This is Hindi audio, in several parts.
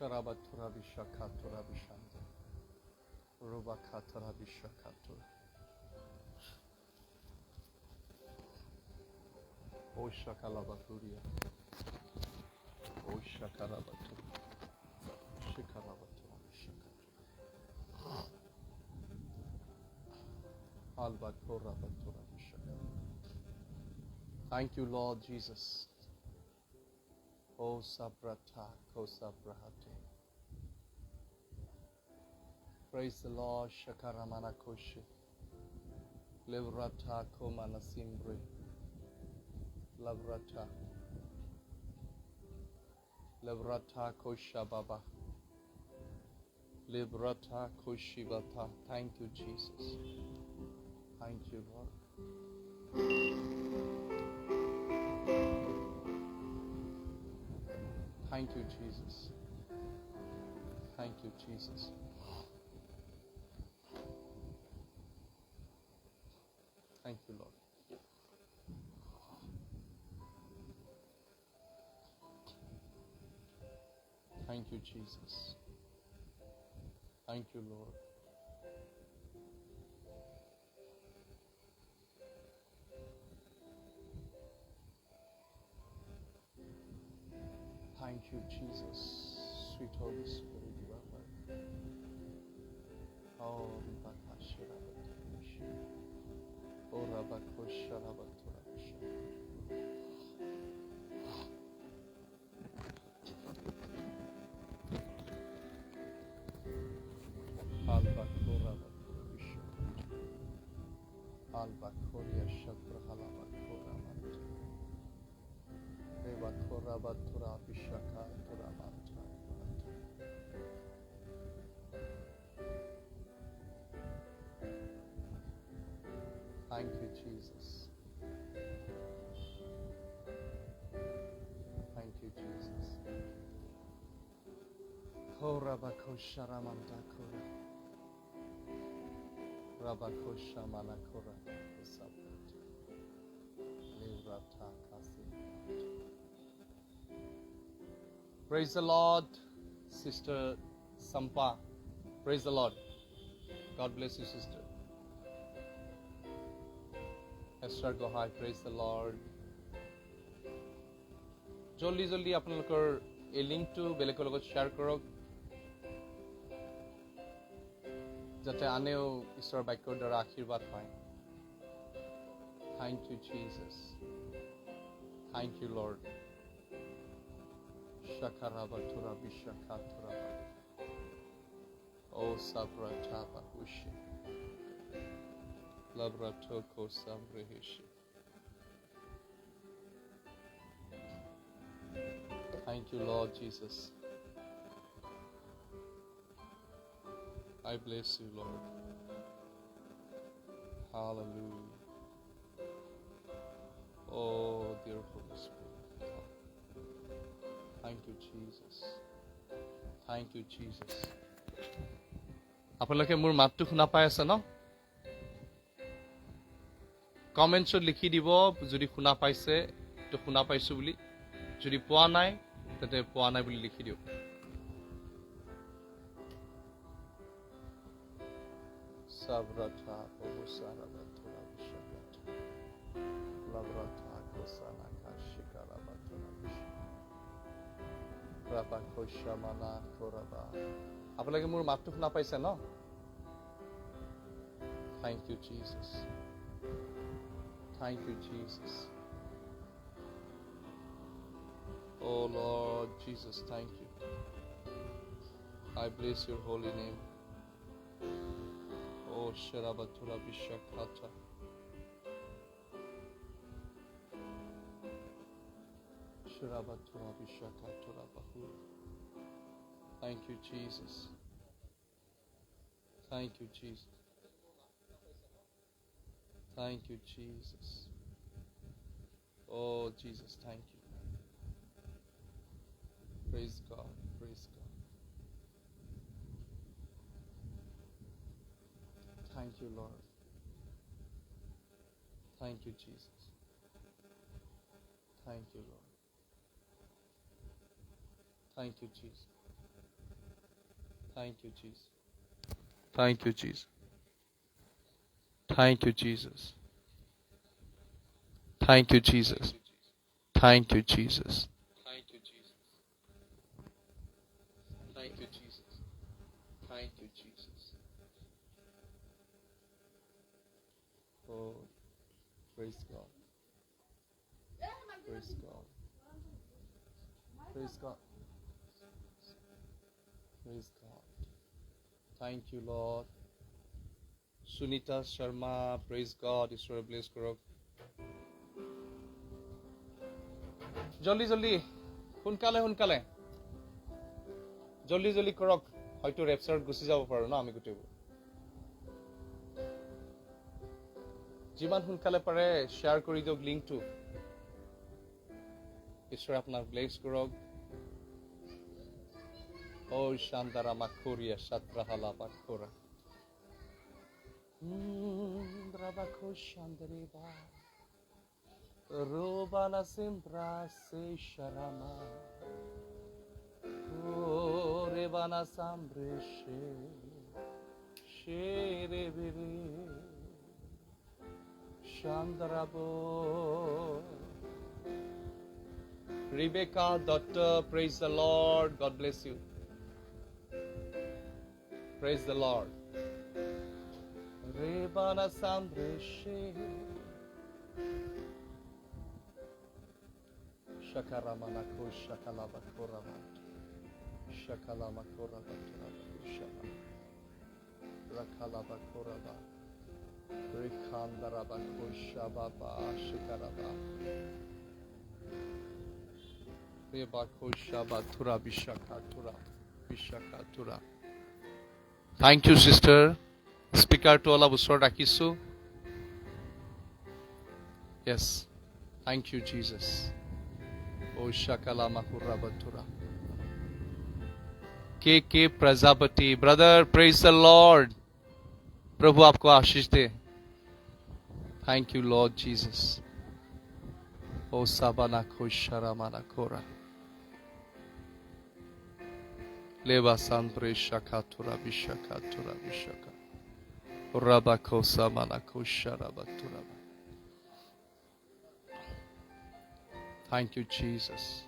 Sharabatura Vishakatura Vishanta. Rubakatura Vishakatura. Oshakalabakuria. Oshakalabatura. Shikalabatura Vishakatura. Albatura Batura Vishakatura. Thank you, Lord Jesus. O Sabrata Kosabrahate. Praise the Lord. Shakaramana Koshi. Livrata Komana Simbre. Lavrata. Lavrata Kosha Baba. Livrata Koshivata. Thank you, Jesus. Thank you, Lord. Thank you, Jesus. Thank you, Jesus. Thank you, Lord. Thank you, Jesus. Thank you, Lord. Thank you, Jesus. Sweet Holy Spirit, you are welcome. Oh, Bakashirabatusha. Oh, Rabakusharabaturabisha. Albakorabaturabisha. Albakoria Shabrahalabakuramat. Rebakorabaturabishaka Turamanta. Thank you, Jesus. Thank you, Jesus. Korabakosharamanta Kora. Rabakoshamanakora. Sabrata. Livrata Kasi. Praise the Lord, Sister Sampa. Praise the Lord. God bless you, sister. Esther Gohai, praise the Lord. Joldi joldi apnalokor ei link to belekor logot share korok. Jate aneo Ishwar bakyor dwara ashirwad paয়. Thank you, Jesus. Thank you, Lord. Shakarabatura Vishakatura. O Sabrataba Ushi. Labratoko Samrehishi. Thank you, Lord Jesus. I bless you, Lord. Hallelujah. Oh, dear Holy Spirit. Thank you, Jesus. Thank you, Jesus. আপোনালোকে মোৰ মাতটো শুনা পাই আছে ন? কমেন্টছত লিখি দিব যদি শুনা পাইছে তো শুনা পাইছো বুলি, যদি পোৱা নাই তেতে পোৱা নাই বুলি লিখি দিও। Sabrata Obusarabatura Vishakat. Lavrata Kosana Kashikarabatura Vishakat. Rabakoshamana Koraba. আপোনালোকে মোৰ মাতটো শুনা পাইছে ন? Thank you, Jesus. Thank you, Jesus. Oh Lord Jesus, thank you. I bless your holy name. Oh Sharabatura Vishakata. Sharabatura Vishakatura Bahura. Thank you, Jesus. Thank you, Jesus. Thank you, Jesus. Oh, Jesus, thank you. Praise God, praise God. Thank you, Lord. Thank you, Jesus. Thank you, Lord. Thank you, Jesus. Thank you, Jesus. Thank you, Jesus. Thank you, Jesus. Thank you, Jesus. Thank you, Jesus. Thank you, Jesus. Thank you, Jesus. Thank you, Jesus. Oh, praise God. Praise God. Praise God. Praise God. Thank you, Lord. Sunita Sharma, praise God. Ishwar bless korok. Joldi joldi. Hunkale. Joldi korok. হয়তো ৰেপচাৰত গুচি যাব পাৰো না আমি গোটেইবোৰ যিমান সোনকালে পাৰে শ্বেয়াৰ কৰি দিয়ক লিংকটো ঈশ্বৰে আপোনাক ব্লেছ কৰক ও শান্তাৰা মাখুৰিয়া সাত্ৰাহালা পাখুৰা ব্ৰাবাখো শান্দেৰিবা ৰোবানা সিম্প্ৰা সে শৰামা Rebana Sambreshe Sherebiri Chandrabo Rebecca, Doctor, praise the Lord. God bless you. Praise the Lord. Rebana Sambreshe Shakaramana Koshakalaba Korama Shakalama Koraba Shaka Rakalaba Koraba Rikandaraba Koshababa Shikaraba Reba Koshaba Tura Bishaka Tura. Thank you, sister. Speaker to all of us Rakisu. Yes. Thank you, Jesus. O Shakalama Kuraba Tura. K. Prajapati. Brother, praise the Lord. Prabhu aapko Ashish they. Thank you, Lord Jesus. O Sabana Kosharamana Kora. Leva Sandre Shakatura Bishaka. Rabako Samana Kosharabatura. Thank you, Jesus.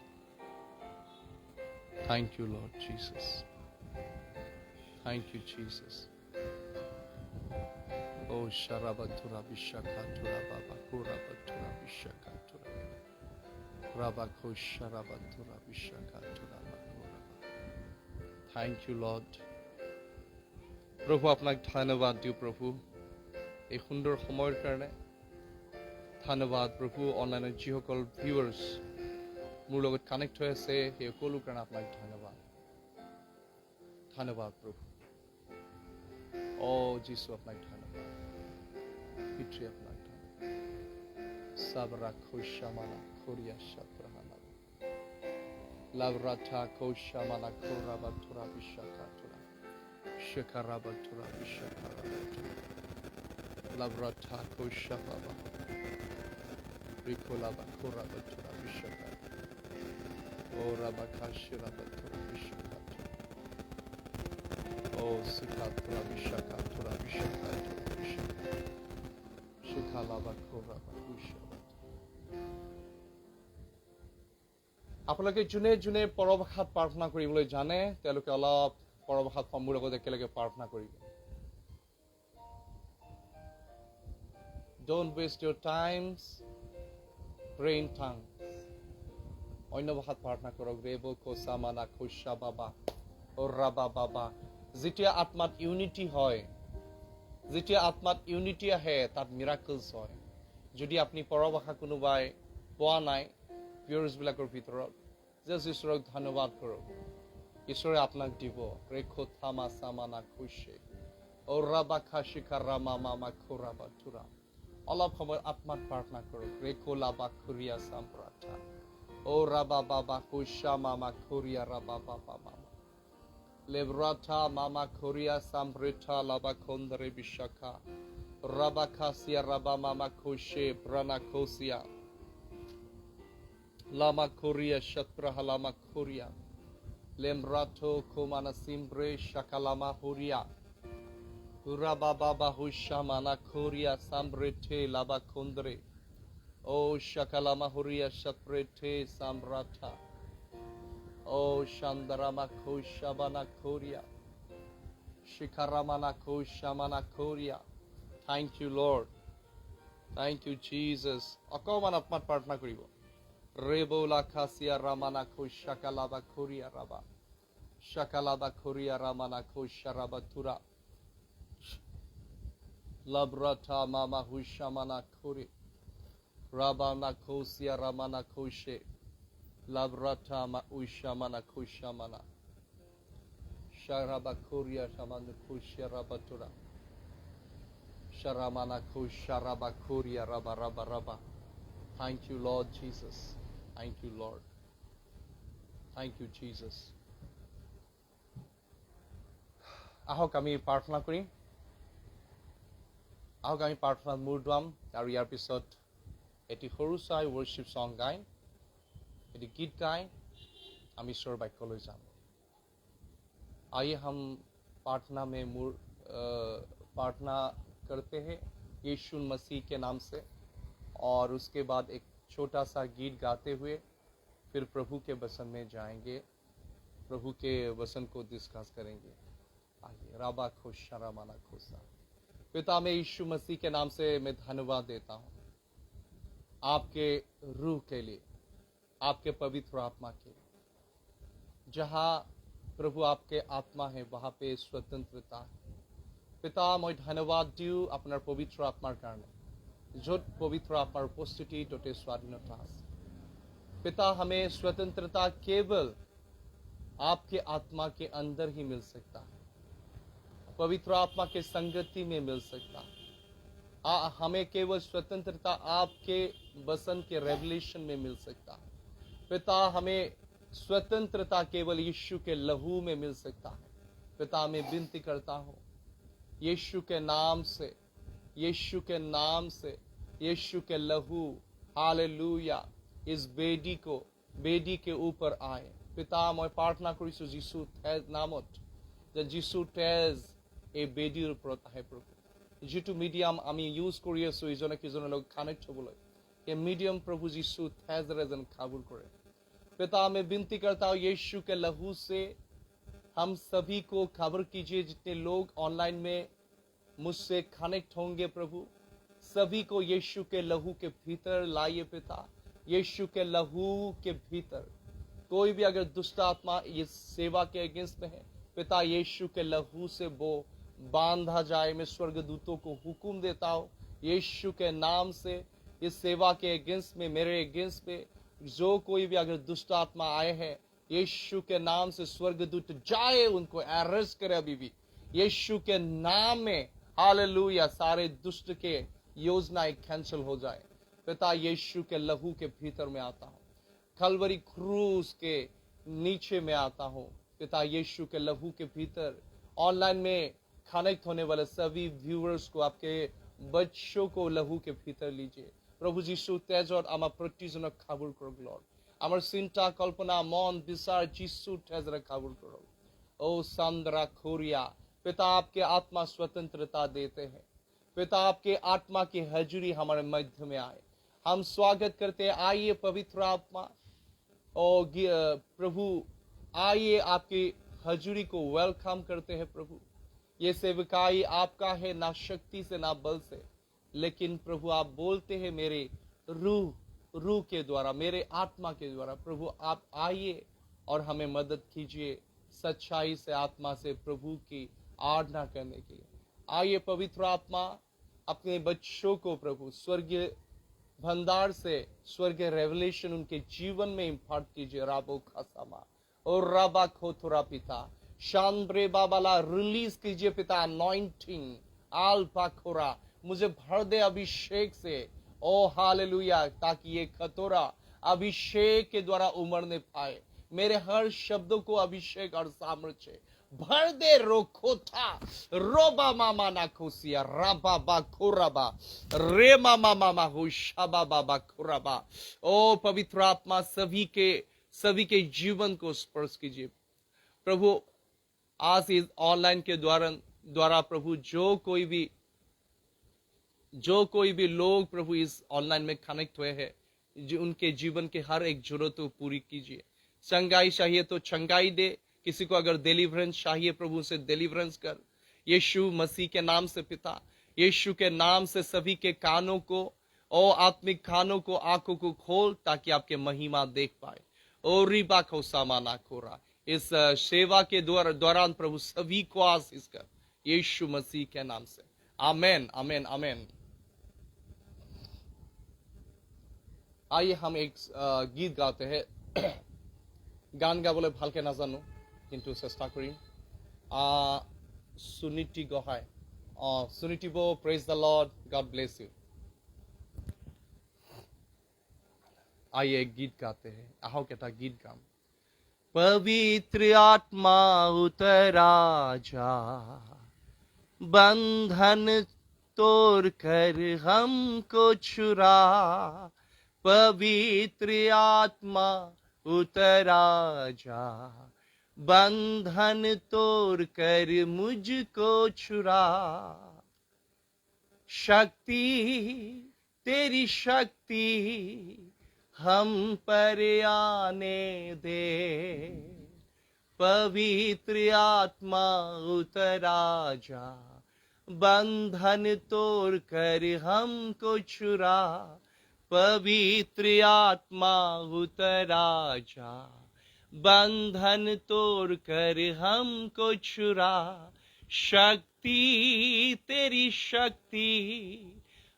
Thank you, Lord Jesus. Thank you, Jesus. Oh, Sharabatura Bishakatura Babakura Batura Bishakatura Rabako Sharabatura Bishakatura Bakura. Thank you, Lord. Prabhu আপনাক ধন্যবাদ দিও প্রভু এই সুন্দৰ সময়ৰ কাৰণে ধন্যবাদ প্ৰভু অনলাইনত যিসকল ভিউৱাৰ্ছ মোৰ লগত কানেক্ট হৈ আছে সেই সকলো কাৰণে আপোনাক ধন্যবাদ প্ৰভু ও যিছু আপোনাক ধন্যবাদ পিতৃ আপোনাক ধন্যবাদ সাবৰা খোশামানা খৰিয়া সাত্ৰাহানা লাভৰাথা খোশামানা খৰাবা থৰা Bishakha থৰা শেখাৰাবা থৰা বিশাখাৰাবা লাভৰাথা খোশাবাবা Rikolaba Koraba Tura Bishaka. O Rabakashira Tura Bishaka. O Sikatura Bishaka Tura Bishaka Tura Bishaka. Shikalaba Koraba Bishaka. আপোনালোকে যোনে পৰভাষাত প্ৰাৰ্থনা কৰিবলৈ জানে তেওঁলোকে অলপ পৰভাষাত মোৰ লগত একেলগে প্ৰাৰ্থনা কৰিব Don't waste your times. Pray in tongues. অন্য ভাষাত প্ৰাৰ্থনা কৰক ৰেব কোসামানা কোশা বাবা ওৰাবা বাবা যেতিয়া আত্মাত ইউনিটি হয় যেতিয়া আত্মাত ইউনিটি আহে তাত মিৰাকলছ হয় যদি আপুনি পৰভাষা কোনোবাই পোৱা নাই ভিউয়াৰ্ছ বিলাকৰ ভিতৰত জাষ্ট ঈশ্বৰক ধন্যবাদ কৰক ঈশ্বৰে আপোনাক দিব ৰেখো থামা সামানা কোশে ওৰাবা খাশিকা ৰামা মামা খোৰাবা তুৰা অলপ সময় আত্মাত প্ৰাৰ্থনা কৰক ৰেকোলা বাখুৰিয়া সাম্প্ৰাথা ও ৰাবা বাবা কোশা মামা খোৰিয়া ৰাবা বাবা মামা লেব্ৰাথা মামা খোৰিয়া সাম্প্ৰেথা লাবা খন্দৰে বিশাখা ৰাবা খাসিয়া ৰাবা মামা কোশে ব্ৰানা কোসিয়া Lama খোৰিয়া শত্ৰহা Lama খোৰিয়া Lemrato komana simbre shakalama huria. Urababa hushamana kuria sambrete laba kundre. O shakalama huria shaprete samrata. O shandarama kushabana kuria. Shikaramana kushamana kuria. Thank you, Lord. Thank you, Jesus. Akoman apmat partner koribo. Rebola kasia ramana kushakalaba kuria raba. Shakalaba kuria ramana kusharabatura. Labrata mama hushamana kuri. Rabana kosia ramana koshe. Labrata ma ushamana kushamana. Sharaba kuria shamana kusharabatura. Sharamana kusharaba kuria raba raba raba. Thank you, Lord Jesus. Thank you, Lord. Thank you, Jesus. আহক আমি প্ৰাৰ্থনা কৰিম। আহক আমি প্ৰাৰ্থনাত মূৰ দুৱাম আৰু ইয়াৰ পিছত এটি সৰু চাই ৱৰ্শ্বিপ সং গাই এটি গীত গাই আমি ঈশ্বৰৰ বাক্যলৈ যাম। आइए हम प्रार्थना में प्रार्थना करते हैं यीशु मसीह के नाम से और उसके बाद एक छोटा सा गीत गाते हुए फिर प्रभु के वचन में जाएंगे, प्रभु के वचन को डिस्कस करेंगे। आइए राबा खुशा रामाना खुशा। पिता मैं यीशु मसीह के नाम से मैं धन्यवाद देता हूँ आपके रूह के लिए, आपके पवित्र आत्मा के लिए। जहाँ प्रभु आपके आत्मा है वहाँ पे स्वतंत्रता है। पिता मैं धन्यवाद दियो अपना पवित्र आत्मार कारण जो पवित्र आत्मार उपस्थिति तोटे स्वाधीनता है। पिता हमें स्वतंत्रता केवल आपके आत्मा के अंदर ही मिल सकता है, पवित्र आत्मा के संगति में मिल सकता है। हमें केवल स्वतंत्रता आपके वचन के रेवलेशन में मिल सकता है। पिता हमें स्वतंत्रता केवल यीशु के लहू में मिल सकता है। पिता मैं विनती करता हूँ यीशु के नाम से, यीशु के नाम से, यीशु के लहू हालेलुया इस बेदी के ऊपर आए। पिता मैं प्रार्थना करिছো যিশু তেজ নামত যে যিশু তেজ এই বেদিৰ ওপৰত আহে। প্ৰভু যিটো মিডিয়াম আমি ইউজ কৰি আছো ইজনে সিজনৰ লগত কানেক্ট হ'বলৈ, এই মিডিয়াম प्रभु যিশু তেজৰে যেন কাবুল কৰে। पिता मैं विनती करता हूँ यीशु के लहू से हम सभी को खबर कीजिए। जितने लोग ऑनलाइन में मुझसे कनेक्ट होंगे प्रभु सभी को यीशु के लहू के भीतर लाइए। पिता यीशु के लहू के भीतर कोई भी अगर दुष्ट आत्मा इस सेवा के अगेंस्ट में है पिता यीशु के लहू से वो बांधा जाए। मैं स्वर्गदूतों को हुक्म देता हूँ यीशु के नाम से इस सेवा के अगेंस्ट में, मेरे अगेंस्ट में जो कोई भी अगर दुष्ट आत्मा आए हैं यीशु के नाम से स्वर्गदूत जाए उनको अरेस्ट करे। अभी भी यीशु के नाम में हालेलुया सारे दुष्ट के योजनाएं कैंसिल हो जाए। पिता यीशु के लहू के भीतर में आता हूँ, कलवरी क्रूस के नीचे में आता हूँ। पिता यीशु के लहू के भीतर ऑनलाइन में कनेक्ट होने वाले सभी व्यूअर्स को, आपके बच्चों को लहू के भीतर लीजिए। प्रभु जीशु तेजर आमा प्रतिजनक काबुल करक लर्ड। आमार चिंता कल्पना मन विचार जीशु तेजरे काबुल करक। ओ सांद्रा खोरिया पिता आपके आत्मा स्वतंत्रता देते हैं। पिता आपके आत्मा की हजूरी हमारे मध्य में आए। हम स्वागत करते हैं। आइए पवित्र आत्मा और प्रभु आइए आपकी हजूरी को वेलकम करते हैं। प्रभु ये सेवकाई आपका है, ना शक्ति से ना बल से, लेकिन प्रभु आप बोलते हैं मेरे रूह के द्वारा, मेरे आत्मा के द्वारा। प्रभु आप आइए और हमें मदद कीजिए सच्चाई से आत्मा से प्रभु की आराधना करने के लिए। आइए पवित्र आत्मा अपने बच्चों को प्रभु स्वर्गीय भंडार से स्वर्गीय रेवलेशन उनके जीवन में इम्पार्ट कीजिए। राबो खासामा और राबा खोथुरा पिता शानब्रे बाबाला रिलीज कीजिए पिता। अनॉइंटिंग आल पाखोरा मुझे भर दे अभिषेक से। ओ हालेलुया ताकि ये खतोरा अभिषेक के द्वारा उमड़ने पाए। मेरे हर शब्दों को अभिषेक और सामर्थ्य भर दे। रोखो था रोबा मामा ना खोसिया राबा बा खोराबा रे मामा मामा हो शाबा बाबा खोराबा। ओ पवित्र आत्मा सभी के जीवन को स्पर्श कीजिए। प्रभु आज इस ऑनलाइन के द्वारा प्रभु जो कोई भी लोग प्रभु इस ऑनलाइन में कनेक्ट हुए हैं, जो उनके जीवन के हर एक जरूरत को पूरी कीजिए। चंगाई चाहिए तो चंगाई दे, किसी को अगर डिलीवरेंस चाहिए प्रभु से डिलीवरेंस कर, यीशु मसीह के नाम से पिता, यीशु के नाम से सभी के कानों को और आत्मिक कानों को, आंखों को खोल ताकि आपके महिमा देख पाए। और रिबा को सामाना खोरा, इस सेवा के दौरान प्रभु सभी को आशीष कर, यीशु मसीह के नाम से, आमेन आमेन आमेन। आइए हम एक गीत गाते हैं। গান গাবলৈ ভালকে নাজানো কিন্তু চেষ্টা কৰিম। সুনীতি গোহাঁই, সুনীতি বো, praise the Lord, God bless you. आइए एक गीत गाते हैं, आहक एटा गीत गाम। पवित्र आत्मा उतरा जा, बंधन तोड़ कर हमको छुरा। पवित्र आत्मा उतरा जा, बंधन तोड़ कर मुझको छुरा। शक्ति तेरी शक्ति हम पर आने दे। पवित्र आत्मा उतरा जा, बंधन तोड़ कर हमको छुरा। पवित्र आत्मा उतरा जा, बंधन तोड़ कर हमको छुरा। शक्ति तेरी शक्ति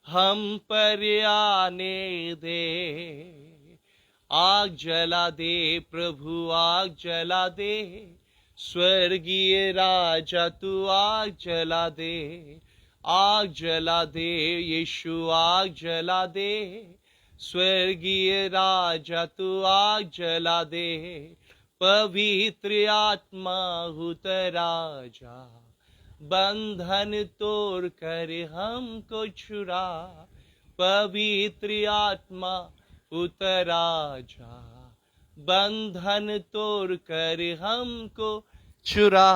हम पर आने दे। आग जला दे प्रभु, आग जला दे, स्वर्गीय राजा तू आग जला दे। आग जला दे यीशु, आग जला दे, स्वर्गीय राजा तू आग जला दे। पवित्र आत्मा उतरा जा, बंधन तोड़ कर हमको छुरा। पवित्र आत्मा उतरा जा, बंधन तोड़ कर हमको छुरा।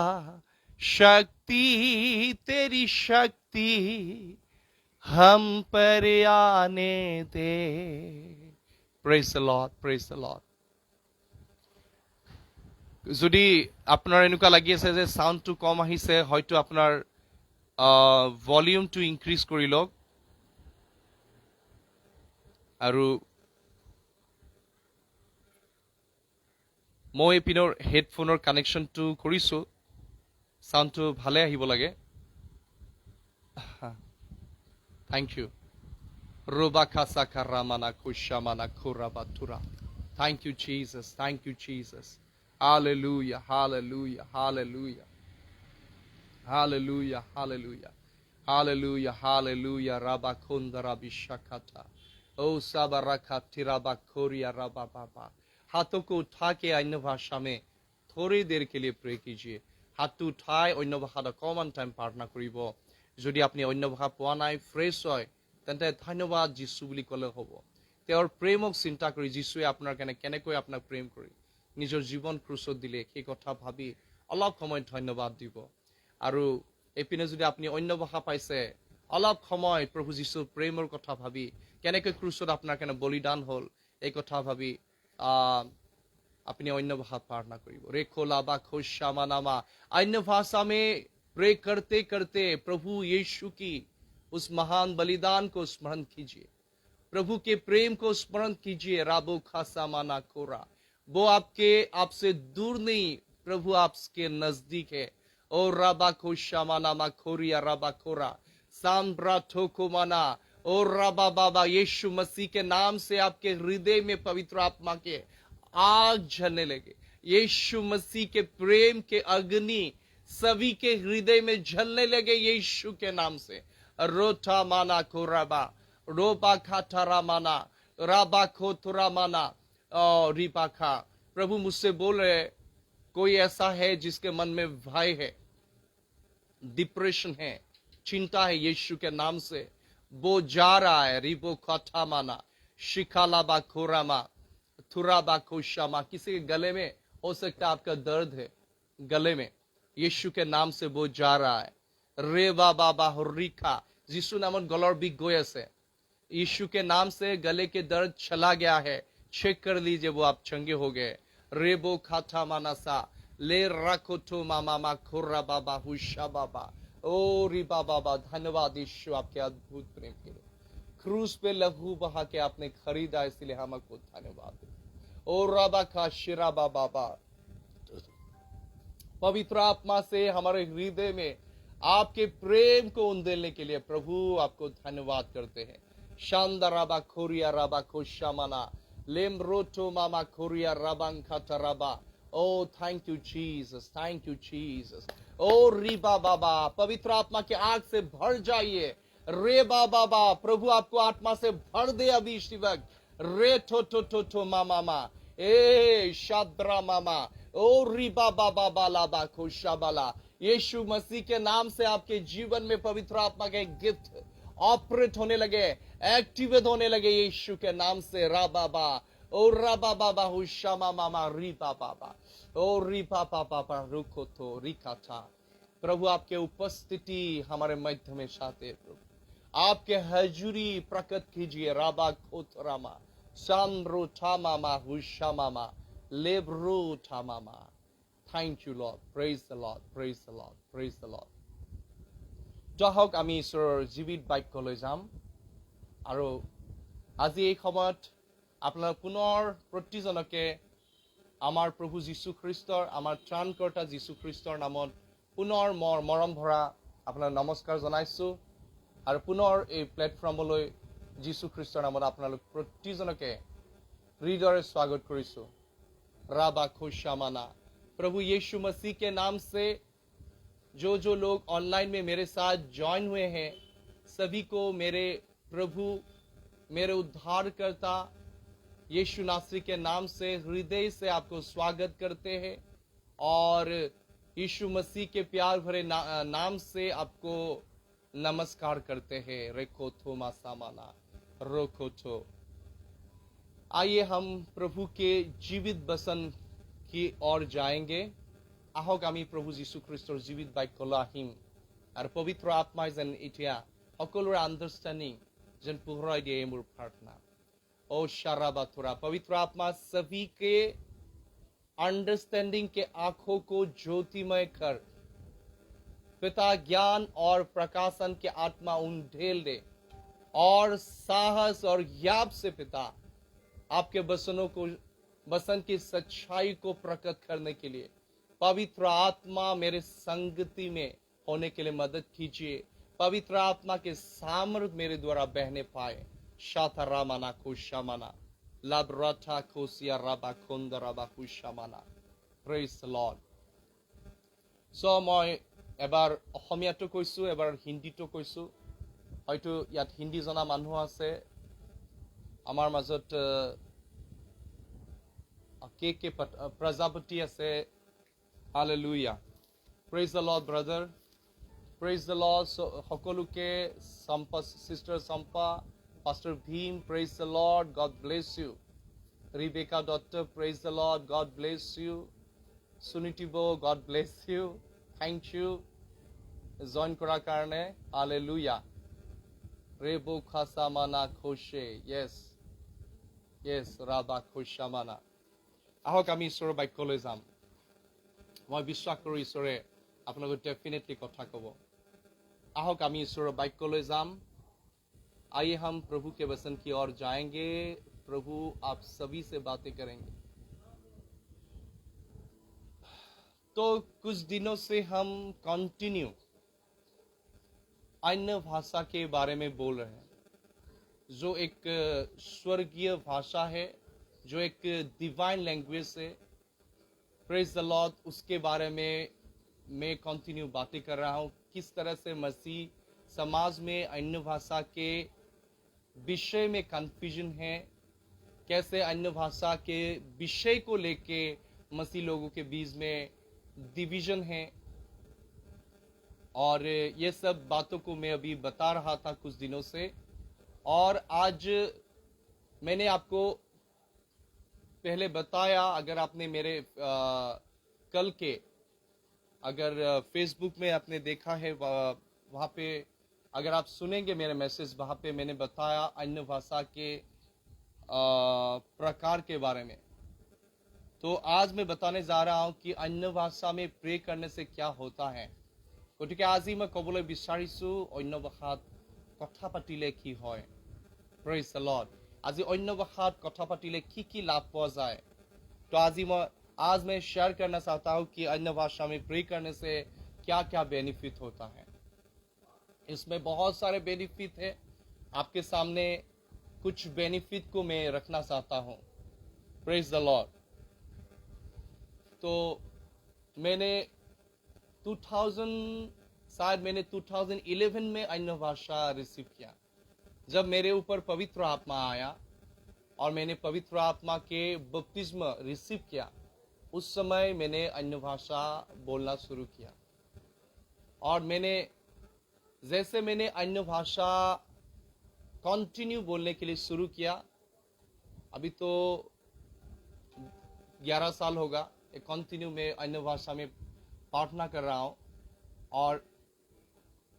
शक्ति तेरी शक्ति हम पर आने दे। Praise the lord, praise the lord. যদি আপনার এনেকুৱা লাগি আছে যে সাউন্ডটো কম আহিছে, হয়তো আপনার ভলিউমটো ইনক্রিজ কৰি লওক। আৰু মই এপিনৰ হেডফোনৰ কানেকশ্যনটো কৰিছোঁ, সাউন্ডটো ভালে আহিব লাগে। Thank you. রোবা খাসা কারামানা কুশামানা খুরাবাতুরা। Thank you Jesus, thank you Jesus. Hallelujah, hallelujah, hallelujah. Hallelujah, hallelujah. Hallelujah, hallelujah. Rabba kunda rabbi shakata. O sabarakati rabba koria rabba baba. हाथों को उठा के अन्य भाषा में थोड़ी देर के लिए प्रे कीजिए। हाथ उठाए अन्य भाषा कमन टाइम प्रार्थना करिब। যদি আপনি অন্য ভাষা পোৱা নাই, ফ্ৰেছ হয়, তেন্তে ধন্যবাদ যীশু বুলি ক'লে হ'ব। তেওঁৰ প্ৰেমক চিন্তা কৰি যীশুৱে আপোনাৰ কাৰণে কেনেকৈ আপোনাক প্ৰেম কৰি নিজৰ জীৱন ক্ৰুচত দিলে সেই কথা ভাবি অলপ সময় ধন্যবাদ দিব। আৰু এপিনে যদি আপুনি অন্য ভাষা পাইছে, অলপ সময় প্ৰভু যীশুৰ প্ৰেমৰ কথা ভাবি কেনেকৈ ক্ৰুচত আপোনাৰ কাৰণে বলিদান হ'ল এই কথা ভাবি अपनी अन्य भाषा प्रार्थना करिब। रेखोलाबा खोशामानामा। अन्य भाषा में प्रे करते करते प्रभु यीशु की उस महान बलिदान को स्मरण कीजिए, प्रभु के प्रेम को स्मरण कीजिए। राबो खासामाना खोरा, वो आपसे दूर नहीं, प्रभु आपके नजदीक है। और राबा खोशामानामा खोरिया राबा खोरा सांब्रा ठोको माना। और रबा बाबा, यीशु मसीह के नाम से आपके हृदय में पवित्र आत्मा के आग जलने लगे। यीशु मसीह के प्रेम के अग्नि सभी के हृदय में जलने लगे यीशु के नाम से। रोटा माना को रबा, रोबा खाटारा माना, राबा खोतरा माना और रिपा खा। प्रभु मुझसे बोल रहे, कोई ऐसा है जिसके मन में भय है, डिप्रेशन है, चिंता है, यीशु के नाम से वो जा रहा है। रिबो खथा माना, शिखालाबा खोरामा, थुराबा खोशामा। किसी के गले में हो सकता है आपका दर्द है, गले में यीशु के नाम से वो जा रहा है। रे बाबा बाहुरिका यीशु नामत गलर बिक गई আছে। यीशु के नाम से गले के दर्द चला गया है। चेक कर लीजिए, वो आप चंगे हो गए। रेबो खाथा मानसा ले रखो तो मामा मा खुर्रा बाबा हुशा बाबा ओ रिबा बाबा। धन्यवाद यीशु आपके अद्भुत प्रेम के लिए। क्रूस पे लहू बहा के आपने खरीदा, इसलिए हम आपको धन्यवाद। ओ रबा का शिरा बाबा। पवित्र आत्मा से हमारे हृदय में आपके प्रेम को उंडेलने के लिए प्रभु आपको धन्यवाद करते हैं। शानदाराबा खोरिया राबा खोशामाना लेमरोटो मामा खोरिया राबांखा राबा। Oh thank you Jesus, thank you Jesus. ओ रीबा बाबा, पवित्र आत्मा के आग से भर जाइए। रे बाबा, प्रभु आपको आत्मा से भर दे अभी इसी वक्त। रे ठो मामा मा ए शाद्रा मामा ओ रीबा बाबा लाबा खोशाबाला। यीशु मसीह के नाम से आपके जीवन में पवित्र आत्मा के गिफ्ट ऑपरेट होने लगे, एक्टिवेट होने लगे यीशु के नाम से। रा बाबा ओ राबा बाबा हुशामा मामा रीबा बाबा ओ रीबा बाबा रुको तो रिका था। प्रभु आपके उपस्थिति हमारे मध्य में चाहते प्रभु, आपके हजूरी प्रकट कीजिए। राबा खोतरामा सामरो था मामा हुशा मामा लेब्रो था मामा। Thank you, Lord. Praise the Lord. Praise the Lord. Praise the Lord. যাহক আমি ঈশ্বৰৰ জীৱিত বাক্যলৈ যাম আৰু আজি এই সময়ত আপোনাৰ পুনৰ প্ৰতিজনকে আমাৰ প্ৰভু যীশু খ্ৰীষ্টৰ, আমাৰ ত্ৰাণকৰ্তা যীশু খ্ৰীষ্টৰ নামত পুনৰ মৰম ভৰা আপোনাৰ নমস্কাৰ জনাইছোঁ আৰু পুনৰ এই প্লেটফৰ্মলৈ যীশু খ্ৰীষ্টৰ নামত আপোনালোক প্ৰতিজনকে হৃদয়ৰে স্বাগত কৰিছোঁ। ৰাবা খুशामाना। प्रभु यीशु मसीह के नाम से जो लोग ऑनलाइन में मेरे साथ ज्वाइन हुए हैं, सभी को मेरे प्रभु, मेरे उद्धारकर्ता यीशु नासरी के नाम से हृदय से आपको स्वागत करते हैं और यीशु मसीह के प्यार भरे नाम से आपको नमस्कार करते हैं। रेकोथो मासामाना रोकोथो। आइए हम प्रभु के जीवित वचन की ओर जाएंगे। आहक आमी प्रभु যীশু খ্ৰীষ্টৰ জীবিত বাক্যলৈ আহিম আৰু পবিত্ৰ আত্মাই যেন এতিয়া সকলোৰে আণ্ডাৰষ্টেণ্ডিং যেন পোহৰাই দিয়ে, মোৰ প্ৰাৰ্থনা। ओ शाराबाथुरा, पवित्र आत्मा सभी के अंडरस्टैंडिंग के आंखों को ज्योतिमय कर, पिता ज्ञान और प्रकाशन के आत्मा उंडेल दे और साहस और याब से पिता आपके वचन की सच्चाई को प्रकट करने के लिए पवित्र आत्मा मेरे संगति में होने के लिए मदद कीजिए। पवित्र आत्मा के सामर्थ मेरे द्वारा बहने पाए। शाथा रामाना खुशामाना लाब्राथा खोसिया राबा खोंद राबा खुशामाना। Praise the lord. सो मैं एबार অসমীয়াটো কৈছো, এবাৰ হিন্দীটো কৈছো। হয়তো ইয়াত হিন্দী জনা মানুহ আছে আমাৰ মাজত। के प्रजापति আছে। Hallelujah. Praise the lord brother, praise the lord. সকলোকে Sampa, sister Sampa, pastor Bhim, praise the lord, God bless you. Rebecca doctor, praise the lord, God bless you. सुनिटिबो, God bless you. Thank you join करार कारणे। हालेलुया। रेबो खासामाना खोशे, यस यस राबा खोशामाना। आहक আমি ঈশ্বৰৰ বাক্যলৈ যাম। মই বিশ্বাস কৰোঁ ঈশ্বৰে আপোনালোকক डेफिनेटली কথা ক'ব। आहक আমি ঈশ্বৰৰ বাক্যলৈ যাম। आइए हम प्रभु के वचन की ओर जाएंगे। प्रभु आप सभी से बातें करेंगे। तो कुछ दिनों से हम कंटिन्यू अन्य भाषा के बारे में बोल रहे हैं, जो एक स्वर्गीय भाषा है, जो एक डिवाइन लैंग्वेज है। Praise the Lord. उसके बारे में मैं कंटिन्यू बातें कर रहा हूँ। किस तरह से मसीह समाज में अन्य भाषा के विषय में कंफ्यूजन है, कैसे अन्य भाषा के विषय को लेके मसीह लोगों के बीच में डिवीजन है, और ये सब बातों को मैं अभी बता रहा था कुछ दिनों से। और आज मैंने आपको पहले बताया, अगर आपने मेरे कल के अगर फेसबुक में आपने देखा है, वहाँ पे अगर आप सुनेंगे मेरे मैसेज, वहाँ पे मैंने बताया अन्य भाषा के प्रकार के बारे में। तो आज मैं बताने जा रहा हूँ कि अन्य भाषा में प्रे करने से क्या होता है। গতিকে আজি মই ক'বলৈ বিচাৰিছোঁ অন্য ভাষাত কথা পাতিলে কি হয়। Praise the lord. আজি অন্য ভাষাত কথা পাতিলে কি लाभ পোৱা যায়। तो आज मैं शेयर करना चाहता हूँ कि अन्य भाषा में प्रे करने से क्या क्या बेनिफिट होता है। इसमें बहुत सारे बेनिफिट है। आपके सामने कुछ बेनिफिट को मैं रखना चाहता हूँ। Praise the Lord. तो मैंने 2011 में अन्य भाषा रिसीव किया, जब मेरे ऊपर पवित्र आत्मा आया और मैंने पवित्र आत्मा के बपतिस्म रिसीव किया। उस समय मैंने अन्य भाषा बोलना शुरू किया और जैसे मैंने अन्य भाषा कंटिन्यू बोलने के लिए शुरू किया। अभी तो 11 साल होगा कंटिन्यू में अन्य भाषा में प्रार्थना कर रहा हूं। और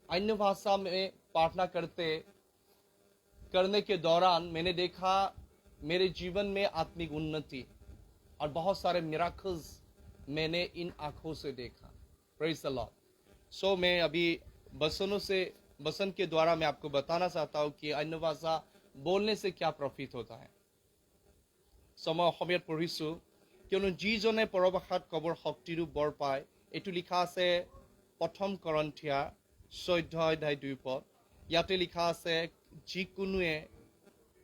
अन्य भाषा में प्रार्थना करने के दौरान मैंने देखा मेरे जीवन में आत्मिक उन्नति और बहुत सारे मिराकल्स मैंने इन आंखों से देखा। Praise the lord. सो मैं अभी बसन के द्वारा मैं आपको बताना चाहता हूं कि अन्य भाषा बोलने से क्या प्रॉफिट होता है। सो मैं অসমীয়াত পঢ়িছো, কিয়নো যিজনে পৰভাষাত কবৰ শক্তিৰো বৰ পায়। এইটো লিখা আছে 1 কৰিন্থিয়া 14:2। ইয়াতে লিখা আছে যিকোনোৱে,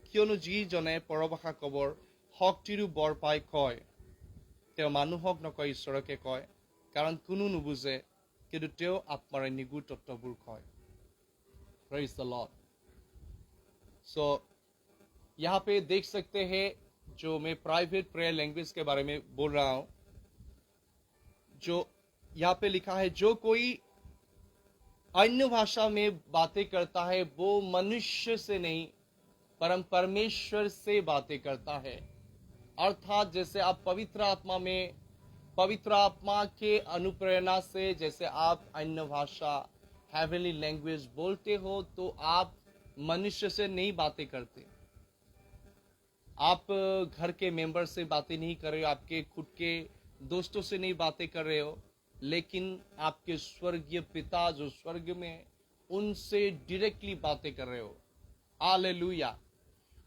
কিয়নো যিজনে পৰভাষা কবৰ শক্তিৰো বৰ পায় কয়, তেওঁ মানুহক নকয় ঈশ্বৰকে কয়, কাৰণ কোনো নুবুজে, কিন্তু তেওঁ আত্মাৰে নিগুঢ় তত্ত্ববোৰ কয়। Praise the Lord। So यहाँ पे देख सकते हैं, जो मैं प्राइवेट प्रेयर लैंग्वेज के बारे में बोल रहा हूं, जो यहाँ पे लिखा है, जो कोई अन्य भाषा में बातें करता है वो मनुष्य से नहीं परम परमेश्वर से बातें करता है। अर्थात जैसे आप पवित्र आत्मा के अनुप्रेरणा से जैसे आप अन्य भाषा हेवनली लैंग्वेज बोलते हो, तो आप मनुष्य से नहीं बातें करते। आप घर के मेंबर से बातें नहीं कर रहे हो, आपके खुद के दोस्तों से नहीं बातें कर रहे हो, लेकिन आपके स्वर्गीय पिता जो स्वर्ग में, उनसे डायरेक्टली बातें कर रहे हो। हालेलुया।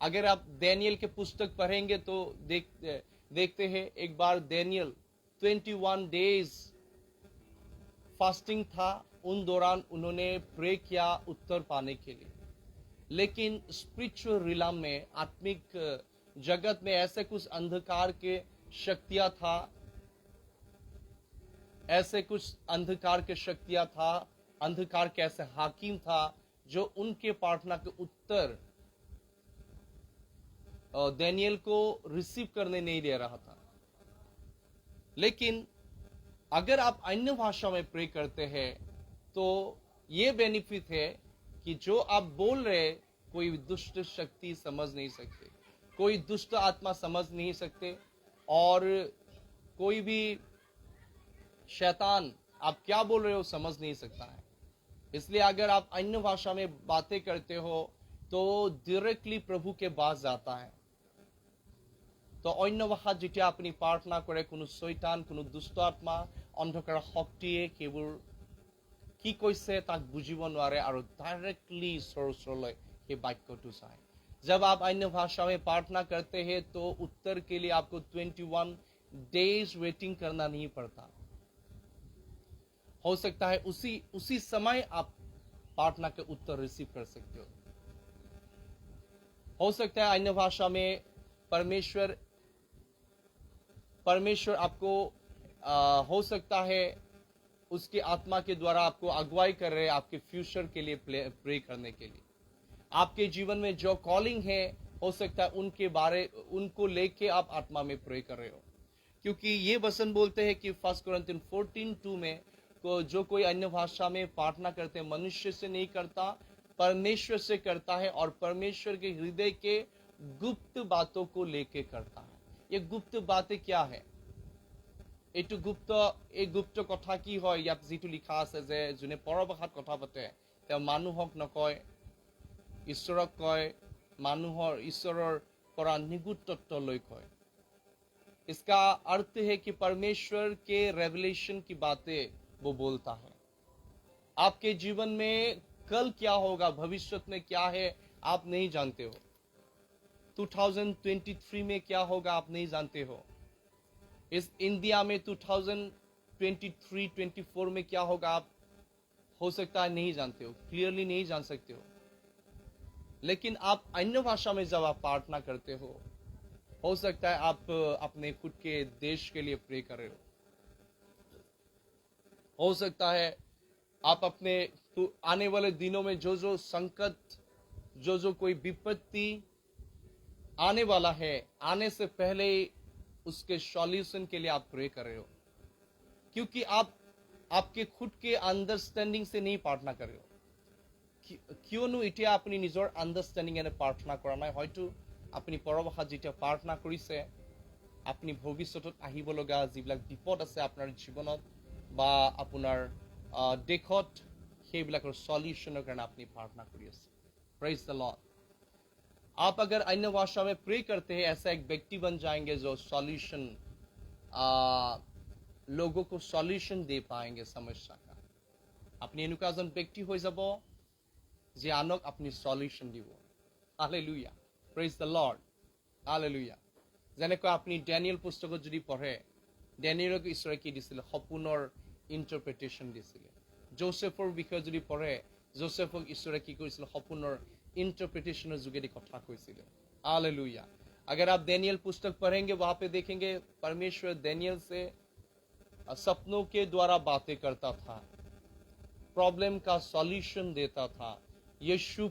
अगर आप दानियल के पुस्तक पढ़ेंगे तो देखते हैं, एक बार दानियल 21 डेज फास्टिंग था। उन दौरान उन्होंने प्रे किया उत्तर पाने के लिए। लेकिन स्पिरिचुअल रिलम में, आत्मिक जगत में ऐसे कुछ अंधकार के शक्तियां था, अंधकार के ऐसे हाकिम था जो उनके प्रार्थना के उत्तर दानियल को रिसीव करने नहीं दे रहा था। लेकिन अगर आप अन्य भाषा में प्रे करते हैं तो ये बेनिफिट है कि जो आप बोल रहे, कोई दुष्ट शक्ति समझ नहीं सकते, कोई दुष्ट आत्मा समझ नहीं सकते, और कोई भी शैतान आप क्या बोल रहे हो समझ नहीं सकता है। इसलिए अगर आप अन्य भाषा में बातें करते हो तो डायरेक्टली प्रभु के पास जाता है। तो अन्य भाषा যেতিয়া আপুনি প্ৰাৰ্থনা কৰে, কোনো শয়তান, কোনো দুষ্ট আত্মা, অন্ধকাৰৰ শক্তিয়ে সেইবোৰ কি কৈছে তাক বুজিব নোৱাৰে আৰু ডাইरेक्टली ঈশ্বৰৰ ওচৰলৈ সেই বাক্যটো যায়। जब आप अन्य भाषा में प्रार्थना करते हैं तो उत्तर के लिए आपको 21 डेज वेटिंग करना नहीं पड़ता। हो सकता है उसी समय आप प्रार्थना के उत्तर रिसीव कर सकते हो। हो सकता है अन्य भाषा में परमेश्वर आपको हो सकता है उसकी आत्मा के द्वारा आपको अगुवाई कर रहे हैं आपके फ्यूचर के लिए प्रे करने के लिए। आपके जीवन में जो कॉलिंग है, हो सकता है उनको लेके आप आत्मा में प्रे कर रहे हो। क्योंकि ये वचन बोलते हैं कि 1 कोरिन्थियन 14:2 में, जो कोई अन्य भाषा में प्रार्थना करते हैं मनुष्य से नहीं करता, परमेश्वर से करता है, और परमेश्वर के हृदय के गुप्त बातों को लेके करता है। ये गुप्त बातें क्या है? এইটো এই গুপ্ত কথা কি হয়, ইয়াত যিটো লিখা আছে যে যোনে পৰভাষাত কথা পাতে তেওঁ মানুহক নকয়, ঈশ্বৰক কয়, ঈশ্বৰৰ পৰা নিগুড তত্ত্ব লৈ কয়। इसका अर्थ है कि परमेश्वर के रेवलेशन की बातें वो बोलता है। आपके जीवन में कल क्या होगा, भविष्य में क्या है आप नहीं जानते हो। 2023 में क्या होगा आप नहीं जानते हो। इस इंडिया में 2023-24 में क्या होगा आप हो सकता है नहीं जानते हो, क्लियरली नहीं जान सकते हो। लेकिन आप अन्य भाषा में जब आप प्रार्थना करते हो सकता है आप अपने खुद के देश के लिए प्रे कर रहे हो सकता है आप अपने आने वाले दिनों में जो संकट, जो कोई विपत्ति आने वाला है, आने से पहले उसके सॉल्यूशन के लिए आप प्रे कर रहे हो, क्योंकि आप आपके खुद के अंडरस्टैंडिंग से नहीं प्रार्थना कर रहे हो। কিয়নো এতিয়া আপুনি নিজৰ আণ্ডাৰষ্টেণ্ডিঙেৰে প্ৰাৰ্থনা কৰা নাই। হয়তো আপুনি পৰভাষাত যেতিয়া প্ৰাৰ্থনা কৰিছে, আপুনি ভৱিষ্যতত আহিব লগা যিবিলাক বিপদ আছে আপোনাৰ জীৱনত বা আপোনাৰ দেশত, সেইবিলাকৰ সলিউশনৰ কাৰণে আপুনি प्रार्थना কৰি আছে। Praise the Lord. आप अगर अन्य भाषा में प्रे करते हैं, ऐसा एक व्यक्ति बन जाएंगे जो सॉल्यूशन, लोगों को सॉल्यूशन दे पाएंगे समस्या का। আপনি এনেকুৱা এজন ব্যক্তি হৈ যাব যে আনক আপনি সলিউশন দিব। Hallelujah, praise the Lord, hallelujah. যেনেকৈ আপনি ডেনিয়েল পুস্তকত যদি পঢ়ে, ডেনিয়েলক ঈশ্বৰে কি দিছিলে, সপোনৰ ইন্টাৰপ্ৰিটেশ্যন দিছিলে। যোসেফৰ বিষয়ে যদি পঢ়ে, যোসেফক ঈশ্বৰে কি কৰিছিলে, সপোনৰ इंटरप्रिटेशन जुगेदी कथा কৈছিলে। हालेलुया। अगर आप डेनियल पुस्तक पढ़ेंगे, वहां पे देखेंगे परमेश्वर डेनियल से सपनों के द्वारा बातें करता था, प्रॉब्लम का सॉल्यूशन देता था। यीशु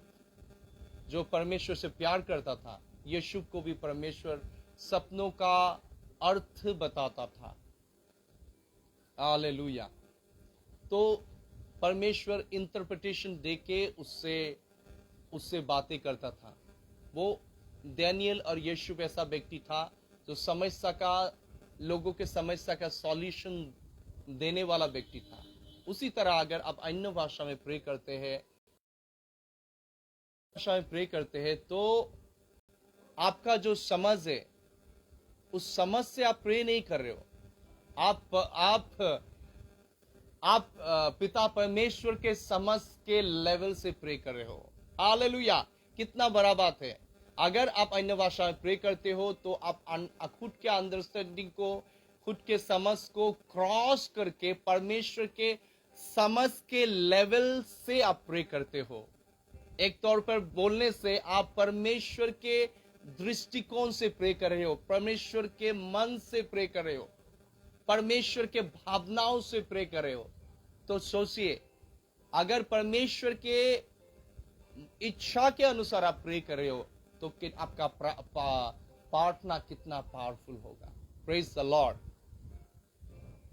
जो परमेश्वर से प्यार करता था, यीशु को भी परमेश्वर सपनों का अर्थ बताता था। हालेलुया। तो परमेश्वर इंटरप्रिटेशन देके उससे बातें करता था। वो डैनियल और यीशु ऐसा व्यक्ति था जो समस्या का, लोगों के समस्या का सॉल्यूशन देने वाला व्यक्ति था। उसी तरह अगर आप अन्य भाषा में प्रे करते हैं तो आपका जो समझ है, उस समझ से आप प्रे नहीं कर रहे हो। आप पिता परमेश्वर के समझ के लेवल से प्रे कर रहे हो। हालेलुया। कितना बड़ा बात है। अगर आप अन्य भाषा में प्रे करते हो तो आप खुद के अंडरस्टैंडिंग को, खुद के समझ को क्रॉस करके परमेश्वर के समझ के लेवल से आप प्रे करते हो। एक तौर पर बोलने से आप परमेश्वर के दृष्टिकोण से प्रे कर रहे हो, परमेश्वर के मन से प्रे कर रहे हो, परमेश्वर के भावनाओं से प्रे कर रहे हो। तो सोचिए, अगर परमेश्वर के इच्छा के अनुसार आप प्रे कर रहे हो तो आपका प्रार्थना कितना पावरफुल होगा। Praise the Lord.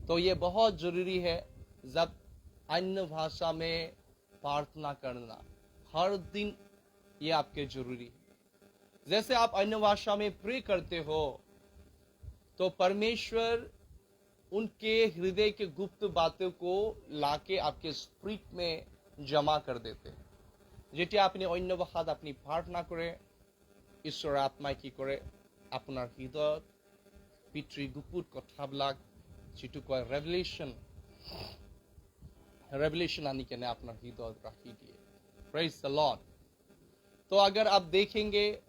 तो ये बहुत जरूरी है जब अन्य भाषा में प्रार्थना करना, हर दिन ये आपके जरूरी है। जैसे आप अन्य भाषा में प्रे करते हो तो परमेश्वर उनके हृदय के गुप्त बातों को लाके आपके स्पिरिट में जमा कर देते हैं। যেটা আপনি অন্য ভাষাত আপনি প্ৰাৰ্থনা কৰে, ঈশ্বৰৰ আত্মাই কি কৰে, আপোনাৰ হৃদয়ত পিতৃ গুপুত কথাবিলাক যিটো কয় रेवलेशन आनी के अपना हृदय राखी दिए। Praise the Lord. तो अगर आप देखेंगे,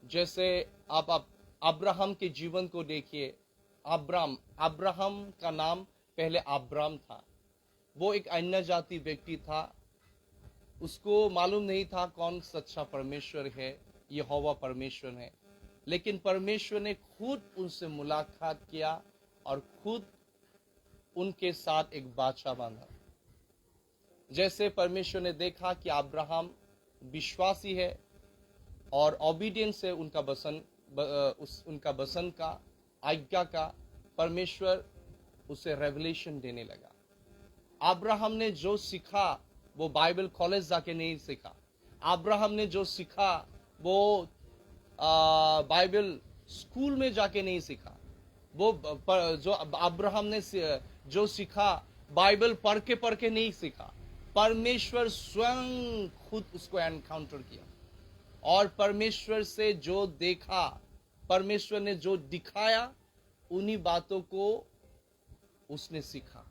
जैसे आप अब्राहम के जीवन को देखिए। अब्राहम का नाम पहले अब्राम था। वो एक अन्य जाति व्यक्ति था। उसको मालूम नहीं था कौन सच्चा परमेश्वर है, यहोवा परमेश्वर है। लेकिन परमेश्वर ने खुद उनसे मुलाकात किया और खुद उनके साथ एक वाचा बांधा। जैसे परमेश्वर ने देखा कि अब्राहम विश्वासी है और ओबीडियंस है उनका वचन का, आज्ञा का, परमेश्वर उसे रेवलेशन देने लगा। अब्राहम ने जो सीखा वो बाइबल कॉलेज जाके नहीं सीखा। अब्राहम ने जो सीखा वो बाइबल स्कूल में जाके नहीं सीखा। वो जो अब्राहम ने जो सीखा, बाइबल पढ़ के नहीं सीखा। परमेश्वर स्वयं खुद उसको एनकाउंटर किया, और परमेश्वर से जो देखा, परमेश्वर ने जो दिखाया, उन्हीं बातों को उसने सीखा।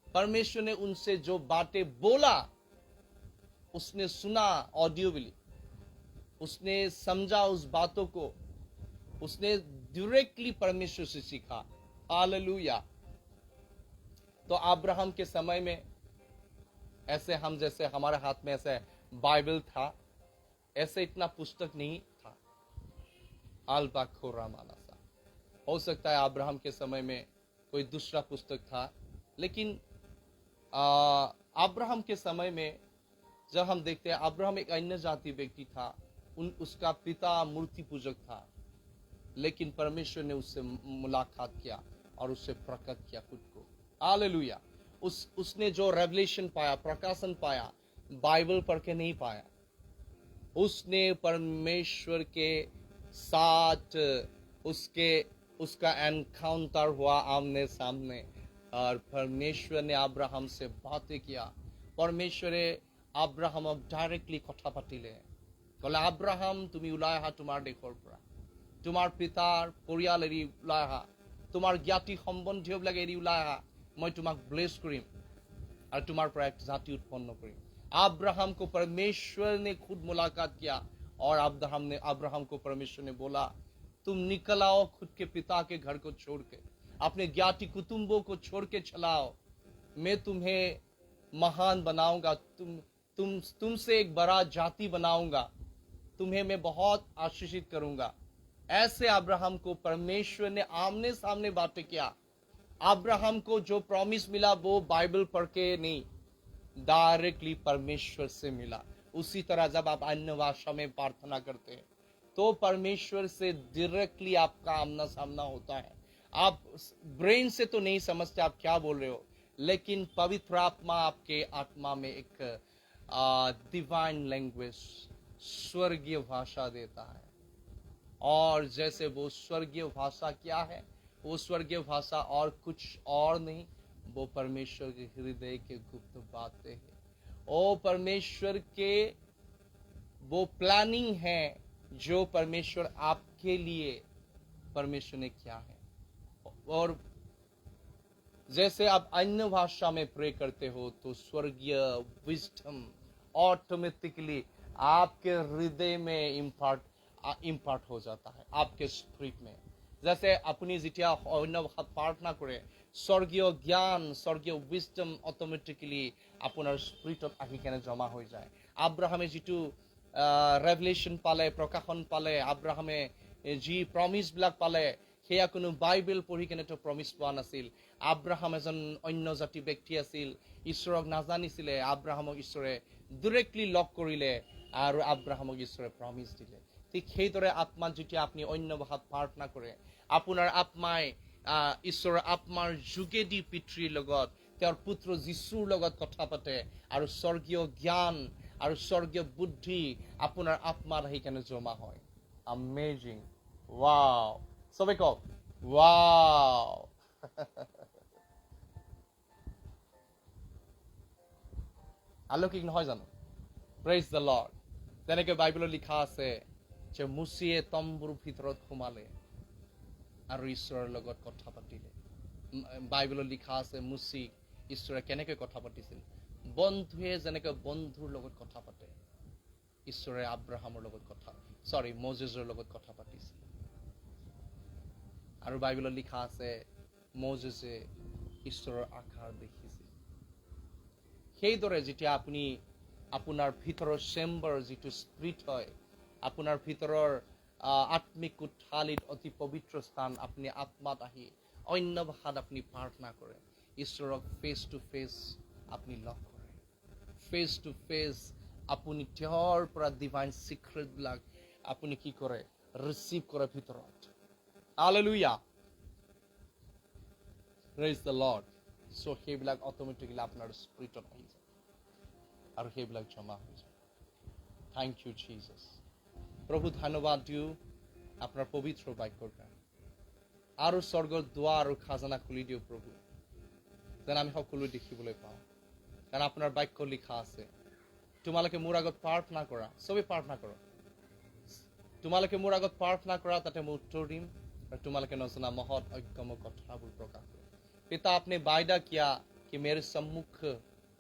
परमेश्वर ने उनसे जो बातें बोला, उसने सुना ऑडियोली, उसने समझा उस बातों को, उसने डायरेक्टली परमेश्वर से सीखा। हालेलुया। तो अब्राहम के समय में ऐसे हम जैसे हमारे हाथ में ऐसे बाइबल था, ऐसे इतना पुस्तक नहीं था। आलबा खोरा माना सा, हो सकता है अब्राहम के समय में कोई दूसरा पुस्तक था, लेकिन अब्राहम के समय में जब हम देखते हैं, अब्राहम एक अन्य जाति व्यक्ति था, उसका पिता मूर्ति पूजक था, लेकिन परमेश्वर ने उससे मुलाकात किया और उससे प्रकट किया खुद को। हालेलुया। उसने जो रेवलेशन पाया, प्रकाशन पाया, बाइबल पढ़ के नहीं पाया। उसने परमेश्वर के साथ उसका एनकाउंटर हुआ आमने सामने, और परमेश्वर ने अब्राहम से बातें किया। परमेश्वरे अब्राहमक डायरेक्टली कथा पातिले, कले अब्राहम तुमी उলাই আহা তোমাৰ দেশৰ পৰা, তোমাৰ পিতাৰ পৰিয়াল এৰি ওলাই আহা, তোমাৰ জ্ঞাতি সম্বন্ধীয়বিলাক এৰি ওলাই আহা, মই তোমাক ব্লেস কৰিম और तुम्हारे पर एक जाति उत्पन्न करें। अब्राहम को परमेश्वर ने खुद मुलाकात किया, और अब्राहम को परमेश्वर ने बोला, तुम निकल आओ खुद के पिता के घर को छोड़ के, अपने ज्ञाति कुटुंबों को छोड़ के चलाओ, मैं तुम्हें महान बनाऊंगा, तुमसे एक बड़ा जाति बनाऊंगा, तुम्हें मैं बहुत आशीषित करूंगा। ऐसे अब्राहम को परमेश्वर ने आमने सामने बातें किया। अब्राहम को जो प्रॉमिस मिला वो बाइबल पढ़ के नहीं, डायरेक्टली परमेश्वर से मिला। उसी तरह जब आप अन्य भाषा में प्रार्थना करते हैं तो परमेश्वर से डायरेक्टली आपका आमना सामना होता है। आप ब्रेन से तो नहीं समझते आप क्या बोल रहे हो, लेकिन पवित्र आत्मा आपके आत्मा में एक डिवाइन लैंग्वेज, स्वर्गीय भाषा देता है। और जैसे वो स्वर्गीय भाषा क्या है, वो स्वर्गीय भाषा और कुछ और नहीं, वो परमेश्वर के हृदय के गुप्त बातें हैं। ओ परमेश्वर के वो प्लानिंग है जो परमेश्वर आपके लिए परमेश्वर ने किया है। और जैसे आप अन्य भाषा में प्रे करते हो तो स्वर्गीय विजडम ऑटोमेटिकली आपके हृदय में इम्पार्ट हो जाता है, आपके स्पिरिट में। जैसे अपनी जितिया अन्य प्रार्थना करे, स्वर्गीय ज्ञान, स्वर्गीय विजडम ऑटोमेटिकली আপোনাৰ স্পিৰিটত আহি কেনে জমা হৈ যায়। আব্ৰাহামে যিটো ৰেভেলেশ্যন পালে, প্ৰকাশন পালে, আব্ৰাহামে যি প্ৰমিছবিলাক পালে, সেয়া কোনো বাইবেল পঢ়ি কেনেতো প্ৰমিছ পোৱা নাছিল। আব্ৰাহাম এজন অন্য জাতি ব্যক্তি আছিল, ঈশ্বৰক নাজানিছিলে। আব্ৰাহামক ঈশ্বৰে ডিৰেক্টলি লগ কৰিলে আৰু আব্ৰাহামক ঈশ্বৰে প্ৰমিছ দিলে। ঠিক সেইদৰে আত্মাত যেতিয়া আপুনি অন্য ভাষাত প্ৰাৰ্থনা কৰে, আপোনাৰ আত্মাই ঈশ্বৰৰ আত্মাৰ যোগেদি পিতৃৰ লগত, তেওঁৰ পুত্ৰ যীশুৰ লগত কথা পাতে, আৰু স্বৰ্গীয় জ্ঞান আৰু স্বৰ্গীয় বুদ্ধি আপোনাৰ আত্মাত আহি কেনে জমা হয়। Amazing, wow. চবে কওক ৱাও। আলৌকিক নহয় জানো? Praise the lord. তেনেকৈ বাইবেলত লিখা আছে যে মুচিয়ে তম্বুৰ ভিতৰত সোমালে আৰু ঈশ্বৰৰ লগত কথা পাতিলে। বাইবেলত লিখা আছে মুচি ঈশ্বৰে কেনেকৈ কথা পাতিছিল। বন্ধুৱে যেনেকৈ বন্ধুৰ লগত কথা পাতে, ঈশ্বৰে আব্ৰাহামৰ লগত মজেছৰ লগত কথা পাতিছিল। আৰু বাইবেলত লিখা আছে মজেছে ঈশ্বৰৰ আকাৰ দেখিছিল। সেইদৰে যেতিয়া আপুনি আপোনাৰ ভিতৰৰ চেম্বাৰ যিটো স্পিৰিট হয়, আপোনাৰ ভিতৰৰ আত্মিক কোঠালিত অতি পবিত্ৰ স্থান, আপুনি আত্মাত আহি অন্য ভাষাত আপুনি প্ৰাৰ্থনা কৰে, ঈশ্বৰক ফেচ টু ফেচ আপুনি লগ কৰে। ফেচ টু ফেচ আপুনি তেওঁৰ পৰা ডিভাইন চিক্ৰেটবিলাক আপুনি কি কৰে, ৰিচিভ কৰে ভিতৰত। Hallelujah, praise the lord. চ' সেইবিলাক অট'মেটিকলি আপোনাৰ স্পিৰিটত আহি যায় আৰু সেইবিলাক জমা হৈ যায়। Thank you Jesus. প্ৰভু ধন্যবাদ দিওঁ আপোনাৰ পবিত্ৰ বাক্যৰ কাৰণে। আৰু স্বৰ্গৰ দুৱাৰ আৰু খাজানা খুলি দিওঁ প্ৰভু, যেন আমি সকলো দেখিবলৈ পাওঁ। কাৰণ আপোনাৰ বাক্য লিখা আছে, তোমালোকে মোৰ আগত প্ৰাৰ্থনা কৰা, চবেই প্ৰাৰ্থনা কৰক, তোমালোকে মোৰ আগত প্ৰাৰ্থনা কৰা, তাতে মই উত্তৰ দিম और तुम्हारे नजना महत अगम कथाबुल प्रकाश करो। पिता आपने वायदा किया कि मेरे सम्मुख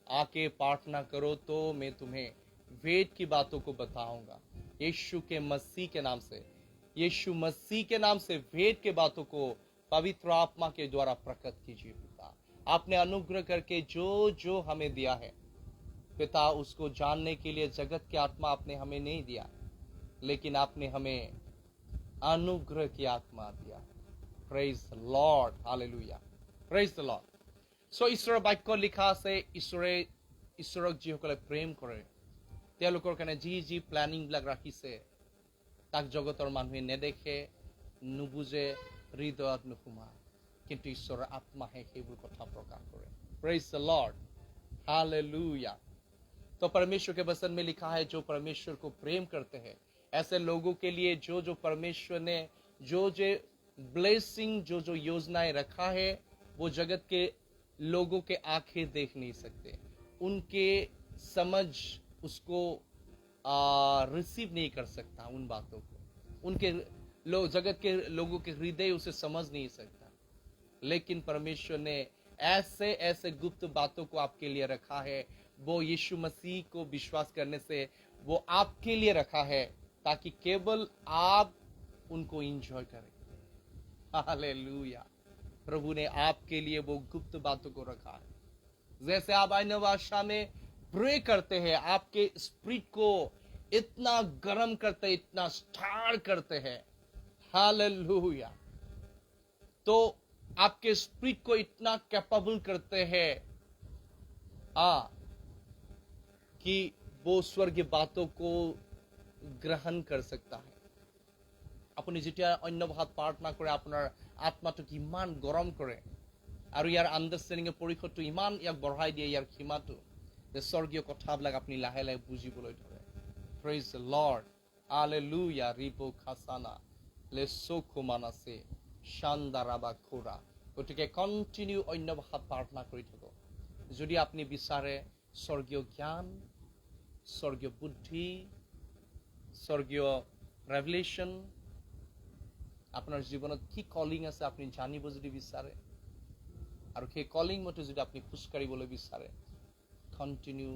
आके प्रार्थना करो तो मैं तुम्हें वेद की बातों को बताऊंगा। यीशु के मसीह के नाम से, यीशु मसीह के नाम से वेद के बातों को पवित्र आत्मा के द्वारा प्रकट कीजिए। पिता आपने अनुग्रह करके जो जो हमें दिया है पिता, उसको जानने के लिए जगत की आत्मा आपने हमें नहीं दिया, लेकिन आपने हमें अनुग्रह की आत्मा दिया। Praise the lord, hallelujah, praise the lord. So ঈশ্বৰৰ বাক্য লিখা আছে, ঈশ্বৰক যিসকলে প্ৰেম কৰে তেওঁলোকৰ কাৰণে যি যি প্লেনিং বিলাক ৰাখিছে তাক জগতৰ মানুহে নেদেখে, নুবুজে, হৃদয়ত নুসুমায়, কিন্তু ঈশ্বৰৰ আত্মাহে সেইবোৰ কথা প্ৰকাশ কৰে। Praise the lord, hallelujah. तो परमेश्वर के वचन में लिखा है, जो परमेश्वर को प्रेम करते हैं ऐसे लोगों के लिए जो जो परमेश्वर ने जो जो ब्लेसिंग, जो जो योजनाएं रखा है, वो जगत के लोगों के आंखें देख नहीं सकते, उनके समझ उसको रिसीव नहीं कर सकता, उन बातों को उनके लोग, जगत के लोगों के हृदय उसे समझ नहीं सकता। लेकिन परमेश्वर ने ऐसे ऐसे गुप्त बातों को आपके लिए रखा है, वो यीशु मसीह को विश्वास करने से वो आपके लिए रखा है, ताकि केवल आप उनको एंजॉय करें। हालेलुया। प्रभु ने आपके लिए वो गुप्त बातों को रखा है। जैसे आप अन्य भाषा में प्रे करते हैं, आपके स्पिरिट को इतना गर्म करते, इतना स्टार करते हैं, हालेलुया, तो आपके स्पिरिट को इतना कैपेबल करते हैं कि वो स्वर्गीय बातों को ग्रहण कर सकता है। আপুনি যেতিয়া অন্য ভাষাত প্ৰাৰ্থনা কৰে আপোনাৰ আত্মাটোক ইমান গৰম কৰে আৰু ইয়াৰ আণ্ডাৰষ্টেণ্ডিং পৰিসৰটো ইমান ইয়াক বঢ়াই দিয়ে, ইয়াৰ সীমাটো, যে স্বৰ্গীয় কথাবিলাক আপুনি লাহে লাহে বুজিবলৈ ধৰে। Praise the lord, hallelujah. ৰিবো খাসানা লেসোকো মানাসে শান্দাৰাবা খোৰা। গতিকে কণ্টিনিউ অন্য ভাষাত প্ৰাৰ্থনা কৰি থাকক। যদি আপুনি বিচাৰে স্বৰ্গীয় জ্ঞান, স্বৰ্গীয় বুদ্ধি, স্বৰ্গীয় ৰেভেলেশ্যন, আপোনাৰ জীৱনত কি কলিং আছে আপুনি জানিব যদি বিচাৰে, আৰু সেই কলিং মতে যদি আপুনি খোজকাঢ়িবলৈ বিচাৰে, কণ্টিনিউ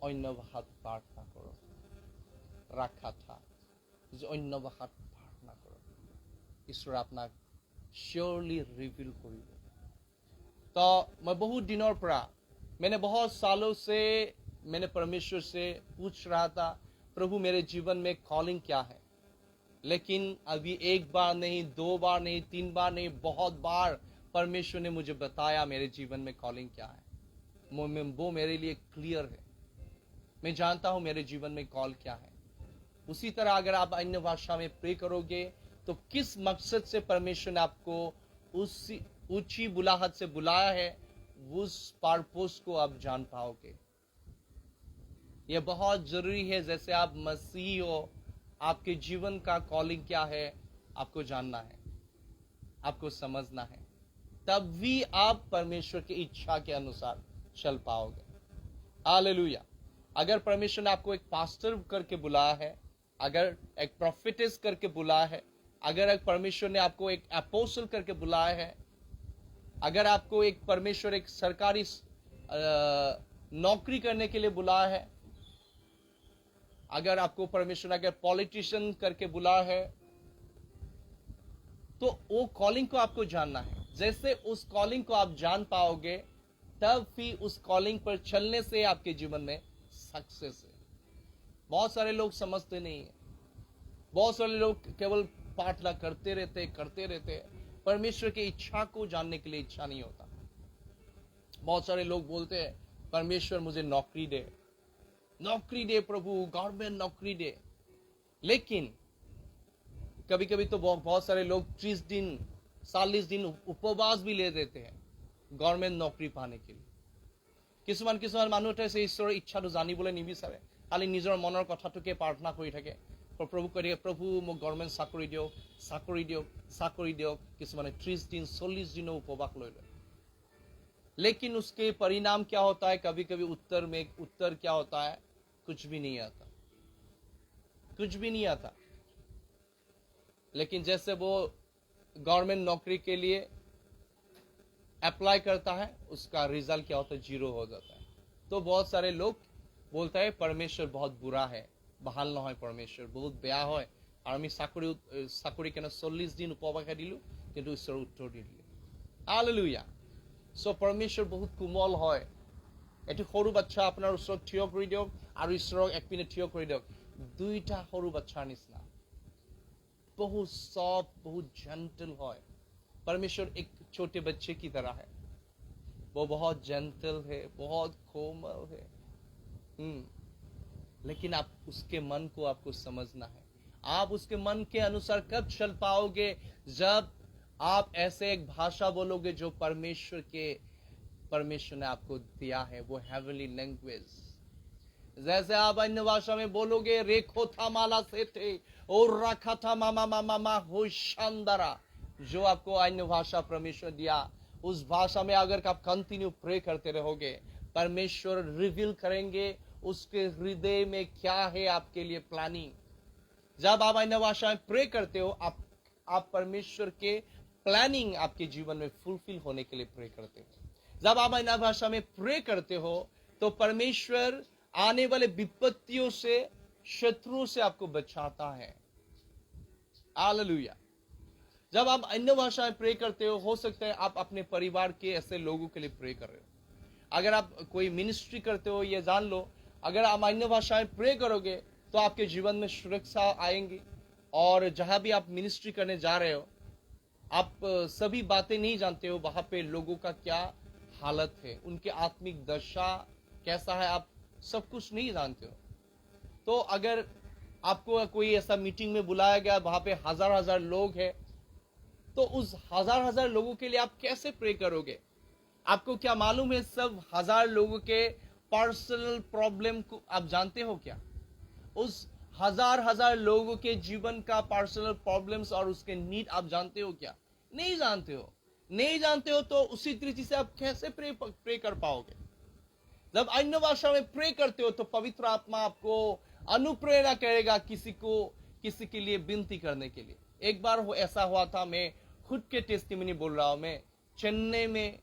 অন্য ভাষাত প্ৰাৰ্থনা কৰক। ৰাখাথা, অন্য ভাষাত প্ৰাৰ্থনা কৰক, ঈশ্বৰে আপোনাক চিয়ৰলি ৰিভিল কৰিব। তো मैं बहुत दिनों পৰা, मैंने बहुत सालों से मैंने परमेश्वर से पूछ रहा था, प्रभु मेरे जीवन में कॉलिंग क्या है। लेकिन अभी एक बार नहीं, दो बार नहीं, तीन बार नहीं, बहुत बार परमेश्वर ने मुझे बताया मेरे जीवन में कॉलिंग क्या है। वो मेरे लिए क्लियर है, मैं जानता हूं मेरे जीवन में कॉल क्या है। उसी तरह अगर आप अन्य भाषा में प्रे करोगे तो किस मकसद से परमेश्वर ने आपको उस ऊंची बुलाहट से बुलाया है, उस पर्पस को आप जान पाओगे। यह बहुत जरूरी है। जैसे आप मसीही हो, आपके जीवन का कॉलिंग क्या है आपको जानना है, आपको समझना है, तब भी आप परमेश्वर की इच्छा के अनुसार चल पाओगे। हालेलुया। अगर परमेश्वर ने आपको एक पास्टर करके बुलाया है, अगर एक प्रोफेटिस करके बुलाया है, अगर एक परमेश्वर ने आपको एक एपोस्टल करके बुलाया है, अगर आपको एक परमेश्वर एक सरकारी नौकरी करने के लिए बुलाया है, अगर आपको परमेश्वर अगर पॉलिटिशियन करके बुलाया है, तो वो कॉलिंग को आपको जानना है। जैसे उस कॉलिंग को आप जान पाओगे, तब भी उस कॉलिंग पर चलने से आपके जीवन में सक्सेस है। बहुत सारे लोग समझते नहीं है, बहुत सारे लोग केवल प्रार्थना करते रहते, परमेश्वर की इच्छा को जानने के लिए इच्छा नहीं होता। बहुत सारे लोग बोलते हैं, परमेश्वर मुझे नौकरी दे, नौकरी दे प्रभु, गवर्नमेंट नौकरी दे। लेकिन कभी कभी तो बहुत सारे लोग 30 दिन 40 दिन उपवास भी ले देते हैं गवर्नमेंट नौकरी पाने के लिए। কিছুমান মানুহ আছে ঈশ্বৰৰ ইচ্ছাটো জানিবলৈ নিবিচাৰে, খালি নিজৰ মনৰ কথাটোকে প্ৰাৰ্থনা কৰি থাকে, প্ৰভু কৈ থাকে প্ৰভু মোক গভৰ্ণমেণ্ট চাকৰি দিয়ক কিছুমানে 30 दिन 40 दिनों उपवास ले लो लेकिन उसके परिणाम क्या होता है कभी कभी उत्तर क्या होता है कुछ भी नहीं आता लेकिन जैसे वो गवर्नमेंट नौकरी के लिए अप्लाई करता है उसका रिजल्ट क्या होता है 0 हो जाता है तो बहुत सारे लोग बोलता है परमेश्वर बहुत बुरा है बहाल ना है परमेश्वर बहुत बेया है और আমি চাকৰি কেন 40 दिन উপবাস দিলো কিন্তু ঈশ্বৰ উত্তৰ নিদিলে হালেলুয়া সো परमेश्वर बहुत কোমল হয় এটি সৰু বাচ্চা আপোনাৰ ওচৰত থিয় কৰি দিয়ক আৰু ঈশ্বৰক একপিনে থিয় কৰি দিয়ক দুইটা সৰু বাচ্চাৰ নিচিনা बहुत सॉफ्ट बहुत जेंटल है परमेश्वर एक छोटे बच्चे की तरह है वो बहुत जेंटल है बहुत कोमल है लेकिन आप उसके मन को आपको समझना है आप उसके मन के अनुसार कब चल पाओगे जब आप ऐसे एक भाषा बोलोगे जो परमेश्वर ने आपको दिया है वो हेवनली लैंग्वेज जैसे आप अन्य भाषा में बोलोगे रेखो था माला से थे और रखा था मामा मामा मा हो शानदारा जो आपको अन्य भाषा परमेश्वर दिया उस भाषा में अगर आप कंटिन्यू प्रे करते रहोगे परमेश्वर रिवील करेंगे उसके हृदय में क्या है आपके लिए प्लानिंग जब आप अन्य भाषा में प्रे करते हो आप परमेश्वर के प्लानिंग आपके जीवन में फुलफिल होने के लिए प्रे करते हो जब आप अन्य भाषा में प्रे करते हो तो परमेश्वर आने वाले विपत्तियों से शत्रुओं से आपको बचाता है हालेलुया जब आप अन्य भाषा में प्रे करते हो सकता है आप अपने परिवार के ऐसे लोगों के लिए प्रे कर रहे हो अगर आप कोई मिनिस्ट्री करते हो ये जान लो अगर आप अन्य भाषा में प्रे करोगे तो आपके जीवन में सुरक्षा आएंगी और जहां भी आप मिनिस्ट्री करने जा रहे हो आप सभी बातें नहीं जानते हो वहां पे लोगों का क्या हालत है उनके आत्मिक दशा कैसा है आप सब कुछ नहीं जानते हो तो अगर आपको कोई ऐसा मीटिंग में बुलाया गया वहां पे हजार लोग हैं तो उस हजार लोगों के लिए आप कैसे प्रे करोगे आपको क्या मालूम है सब हजार लोगों के पर्सनल प्रॉब्लम को आप जानते हो क्या उस हजार लोगों के जीवन का पर्सनल प्रॉब्लम्स और उसके नीड आप जानते हो क्या नहीं जानते हो तो उसी तरीके से आप कैसे प्रे कर पाओगे जब अन्य भाषा में प्रे करते हो तो पवित्र आत्मा आपको अनुप्रेरणा करेगा किसी के लिए विनती करने के लिए एक बार ऐसा हुआ था मैं खुद के टेस्टिमनी बोल रहा हूं मैं चेन्नई में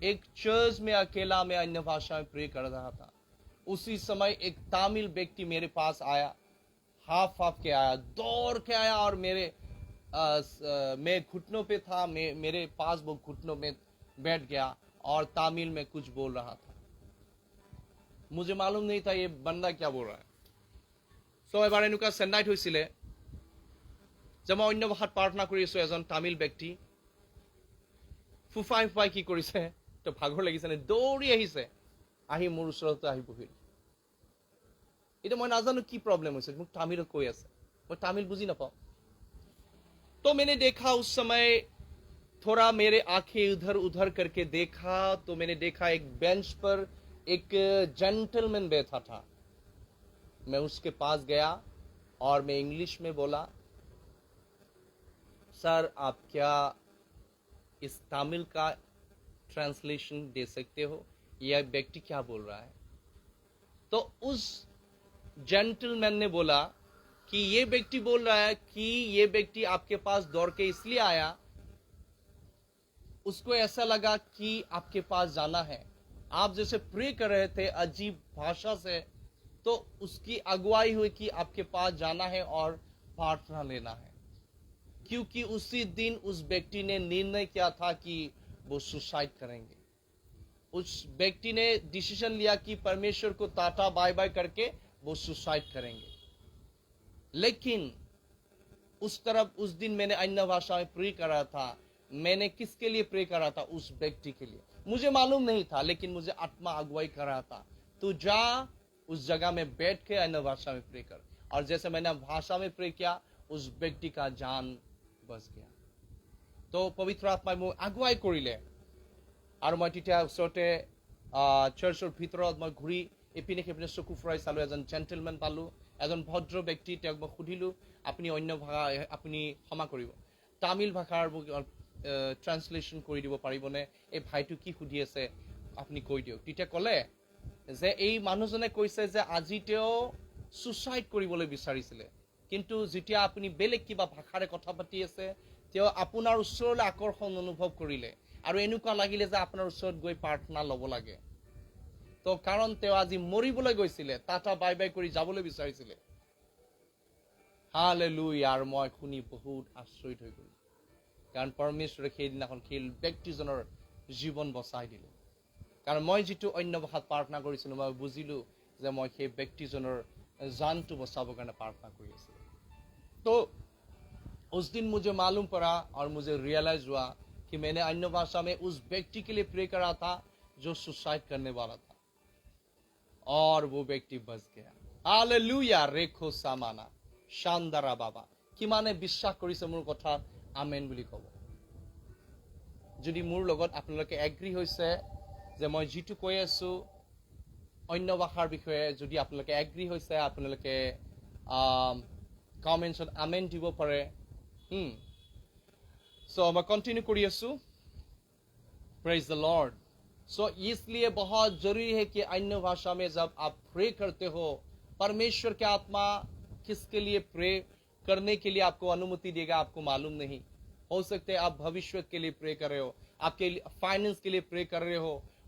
एक चर्च में अकेला मैं अन्य भाषा में प्रे कर रहा था उसी समय एक तमिल व्यक्ति मेरे पास आया हाफ के आया दौड़ के आया और मैं घुटनों पे था मेरे पास वो घुटनों में बैठ गया और तमिल में कुछ बोल रहा था मुझे मालूम नहीं था ये बंदा क्या बोल रहा है सो এবাৰ এনেকুৱা চেন্নাইত হৈছিলে যে মই অন্য ভাষাত প্ৰাৰ্থনা কৰি আছো এজন তামিল ব্যক্তি ফুফাই কি কৰিছে তো ভাগৰ লাগিছে নে দৌৰি আহিছে আহি মোৰ ওচৰতে আহি বহিল এটা মই নাজানো কি প্ৰব্লেম হৈছে মোক তামিলত কৈ আছে মই তামিল বুজি নাপাওঁ तो मैंने देखा उस समय थोड़ा मेरे आंखें इधर उधर करके देखा तो मैंने देखा एक बेंच पर एक जेंटलमैन बैठा था मैं उसके पास गया और मैं इंग्लिश में बोला सर आप क्या इस तमिल का ट्रांसलेशन दे सकते हो यह व्यक्ति क्या बोल रहा है तो उस जेंटलमैन ने बोला कि ये व्यक्ति बोल रहा है कि ये व्यक्ति आपके पास दौड़ के इसलिए आया उसको ऐसा लगा कि आपके पास जाना है आप जैसे प्रे कर रहे थे अजीब भाषा से तो उसकी अगुवाई हुई कि आपके पास जाना है और प्रार्थना लेना है क्योंकि उसी दिन उस व्यक्ति ने निर्णय किया था कि वो सुसाइड करेंगे उस व्यक्ति ने डिसीजन लिया कि परमेश्वर को टाटा बाय बाय करके वो सुसाइड करेंगे लेकिन उस दिन मैंने अन्य भाषा में प्रे कर रहा था मैंने किसके लिए प्रे कर रहा था उस व्यक्ति के लिए मुझे मालूम नहीं था लेकिन मुझे आत्मा अगुवाई कर रहा था तो जा उस जगह में बैठ के अन्य भाषा में प्रे कर और जैसे मैंने भाषा में प्रे किया उस व्यक्ति का जान बच गया तो पवित्र आत्मा अगुवाई करिले और मैं तिता उसरते चार्चर भितरत मैं घुरी एपिने खेपिने चकु फुराई चालू एजन जेंटलमैन पालू এজন ভদ্ৰ ব্যক্তি, তেওঁক মই সুধিলোঁ আপুনি অন্য ভাষা আপুনি ক্ষমা কৰিব, তামিল ভাষাৰ ট্ৰান্সলেশ্যন কৰি দিব পাৰিবনে, এই ভাইটো কি সুধি আছে আপুনি কৈ দিয়ক। তেতিয়া ক'লে যে এই মানুহজনে কৈছে যে আজি তেওঁ ছুচাইড কৰিবলৈ বিচাৰিছিলে, কিন্তু যেতিয়া আপুনি বেলেগ কিবা ভাষাৰে কথা পাতি আছে তেওঁ আপোনাৰ ওচৰলৈ আকৰ্ষণ অনুভৱ কৰিলে আৰু এনেকুৱা লাগিলে যে আপোনাৰ ওচৰত গৈ প্ৰাৰ্থনা ল'ব লাগে। তো কাৰণ তেওঁ আজি মৰিবলৈ গৈছিলে, টাটা বাই বাই কৰি যাবলৈ বিচাৰিছিলে। হালেলুয়া। আৰু মই শুনি বহুত আচৰিত হৈ গ'লো, কাৰণ পৰমেশ্বৰে সেইদিনাখন সেই ব্যক্তিজনৰ জীৱন বচাই দিলে। কাৰণ মই যিটো অন্য ভাষাত প্ৰাৰ্থনা কৰিছিলোঁ, মই বুজিলোঁ যে মই সেই ব্যক্তিজনৰ जानটো बचाবৰ কাৰণে प्रार्थना কৰি আছিলোঁ। तो उस दिन मुझे मालूम पड़ा और मुझे रियलाइज हुआ कि मैंने अन्य भाषा में उस व्यक्ति के लिए प्रे करा था जो सुसाइड करने वाला था, और वो व्यक्ति बच गया। हालेलुया। रेखो सामाना शानदारा बाबा কিমানে বিশ্বাস কৰিছে মোৰ কথা আমেন বুলি ক'ব। যদি মোৰ লগত আপোনালোকে এগ্ৰি হৈছে যে মই যিটো কৈ আছো অন্য ভাষাৰ বিষয়ে, যদি আপোনালোকে এগ্ৰি হৈছে আপোনালোকে কমেন্টছত আমেন দিব পাৰে। सो मैं कंटिन्यू करी आसू। Praise the lord. सो इसलिए बहुत जरूरी है कि अन्य भाषा में जब आप प्रे करते हो, परमेश्वर की आत्मा किसके लिए प्रे करने के लिए आपको अनुमति देगा आपको मालूम नहीं। हो सकता है आप भविष्य के लिए प्रे कर रहे हो, आपके फाइनेंस के लिए प्रे कर रहे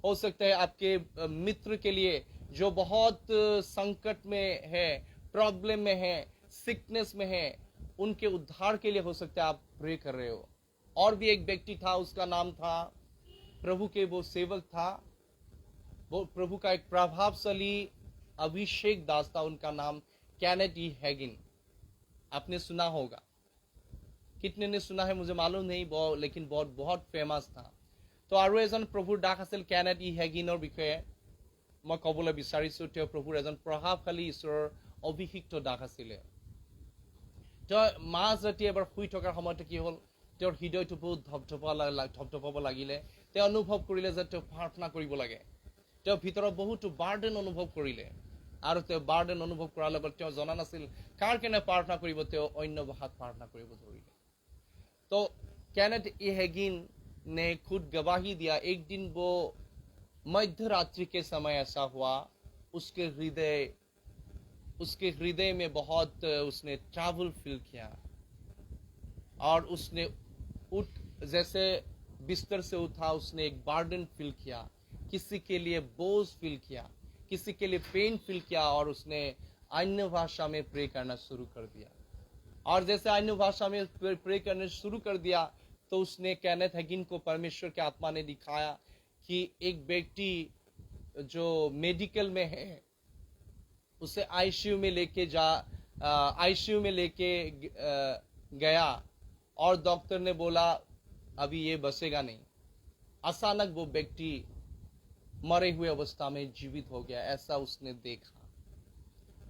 हो सकता है आपके मित्र के लिए जो बहुत संकट में है, प्रॉब्लम में है, सिकनेस में है, उनके उद्धार के लिए हो सकता है आप प्रे कर रहे हो। और भी एक व्यक्ति था, उसका नाम था, प्रभु के वो सेवक था, वो प्रभु का एक प्रभावशाली अभिषेक दास था, उनका नाम कैनेथ ई हैगिन। आपने सुना होगा, कितने ने सुना है मुझे मालूम नहीं, लेकिन बहुत फेमास था। तो আৰু এজন প্ৰভুৰ দাস আছিল কেনেথ ই হেগিনৰ বিষয়ে মই ক'বলৈ বিচাৰিছো। তেওঁ প্ৰভুৰ এজন প্ৰভাৱশালী ঈশ্বৰৰ অভিষিক্ত দাস আছিলে। তেওঁ মাজ ৰাতি এবাৰ শুই থকাৰ সময়তে কি হ'ল, তেওঁৰ হৃদয়টো বহুত ধপধপাব লাগিলে। তেওঁ অনুভৱ কৰিলে যে তেওঁ প্ৰাৰ্থনা কৰিব লাগে। তেওঁ ভিতৰত বহুতো বাৰ্ডেন অনুভৱ কৰিলে, আৰু তেওঁ বাৰ্ডেন অনুভৱ কৰাৰ লগত তেওঁ জনা নাছিল কাৰ কেনে প্ৰাৰ্থনা কৰিব। তেওঁ অন্য ভাষাত প্ৰাৰ্থনা কৰিব ধৰিলে। तो कैनेथ ई हैगिन ने खुद गवाही दिया, एक दिन वो मध्य रात्रि के समय ऐसा हुआ, उसके हृदय में बहुत उसने ट्रबल फील किया, और उसने जैसे बिस्तर से उठा, उसने एक बर्डन फील किया, किसी के लिए बोझ फील किया, किसी के लिए पेन फील किया, और उसने अन्य भाषा में प्रे करना शुरू कर दिया। और जैसे अन्य भाषा में प्रे करने शुरू कर दिया, तो उसने कैनेथ हैगिन को परमेश्वर के आत्मा ने दिखाया कि एक व्यक्ति जो मेडिकल में है, उसे आईसीयू में लेके गया, और डॉक्टर ने बोला अभी ये बचेगा नहीं। अचानक वो व्यक्ति मरे हुए अवस्था में जीवित हो गया, ऐसा उसने देखा।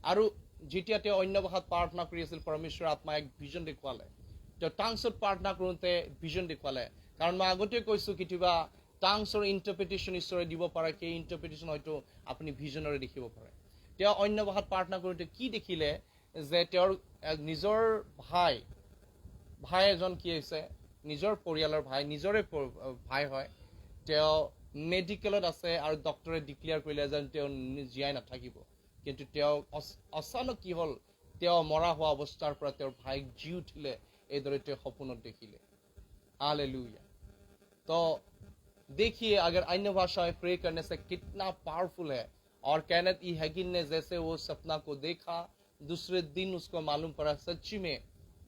और যেতিয়া তেওঁ অন্য ভাষাত প্ৰাৰ্থনা কৰি আছিল, পৰমেশ্বৰ আত্মাই এক ভিজন দেখুৱালে। তেওঁ টাংছত প্ৰাৰ্থনা কৰোঁতে ভিজন দেখুৱালে। কাৰণ মই আগতে কৈছোঁ, কেতিয়াবা টাংছৰ ইণ্টাৰপ্ৰিটেশ্যন ঈশ্বৰে দিব পাৰে, সেই ইণ্টাৰপ্ৰিটেশ্যন হয়তো আপুনি ভিজনেৰে দেখিব পাৰে। তেওঁ অন্য ভাষাত প্ৰাৰ্থনা কৰোঁতে কি দেখিলে যে তেওঁৰ নিজৰ ভাই এজন কি হৈছে, নিজৰ পৰিয়ালৰ ভাই, নিজৰে ভাই হয়, তেওঁ মেডিকেলত আছে, আৰু ডক্টৰে ডিক্লেয়াৰ কৰিলে যে তেওঁ জীয়াই নাথাকিব। কিন্তু তেওঁ অচানক কি হ'ল, তেওঁ মৰা হোৱা অৱস্থাৰ পৰা তেওঁৰ ভাইক জি উঠিলে, এইদৰে তেওঁ সপোনত দেখিলে। हालेलुया। तो देखिए अगर अन्य भाषा में प्रे करने से कितना पावरफुल है। और कैनेथ ई हैगिन ने जैसे वो सपना को देखा, दूसरे दिन उसको मालूम पड़ा सच्ची में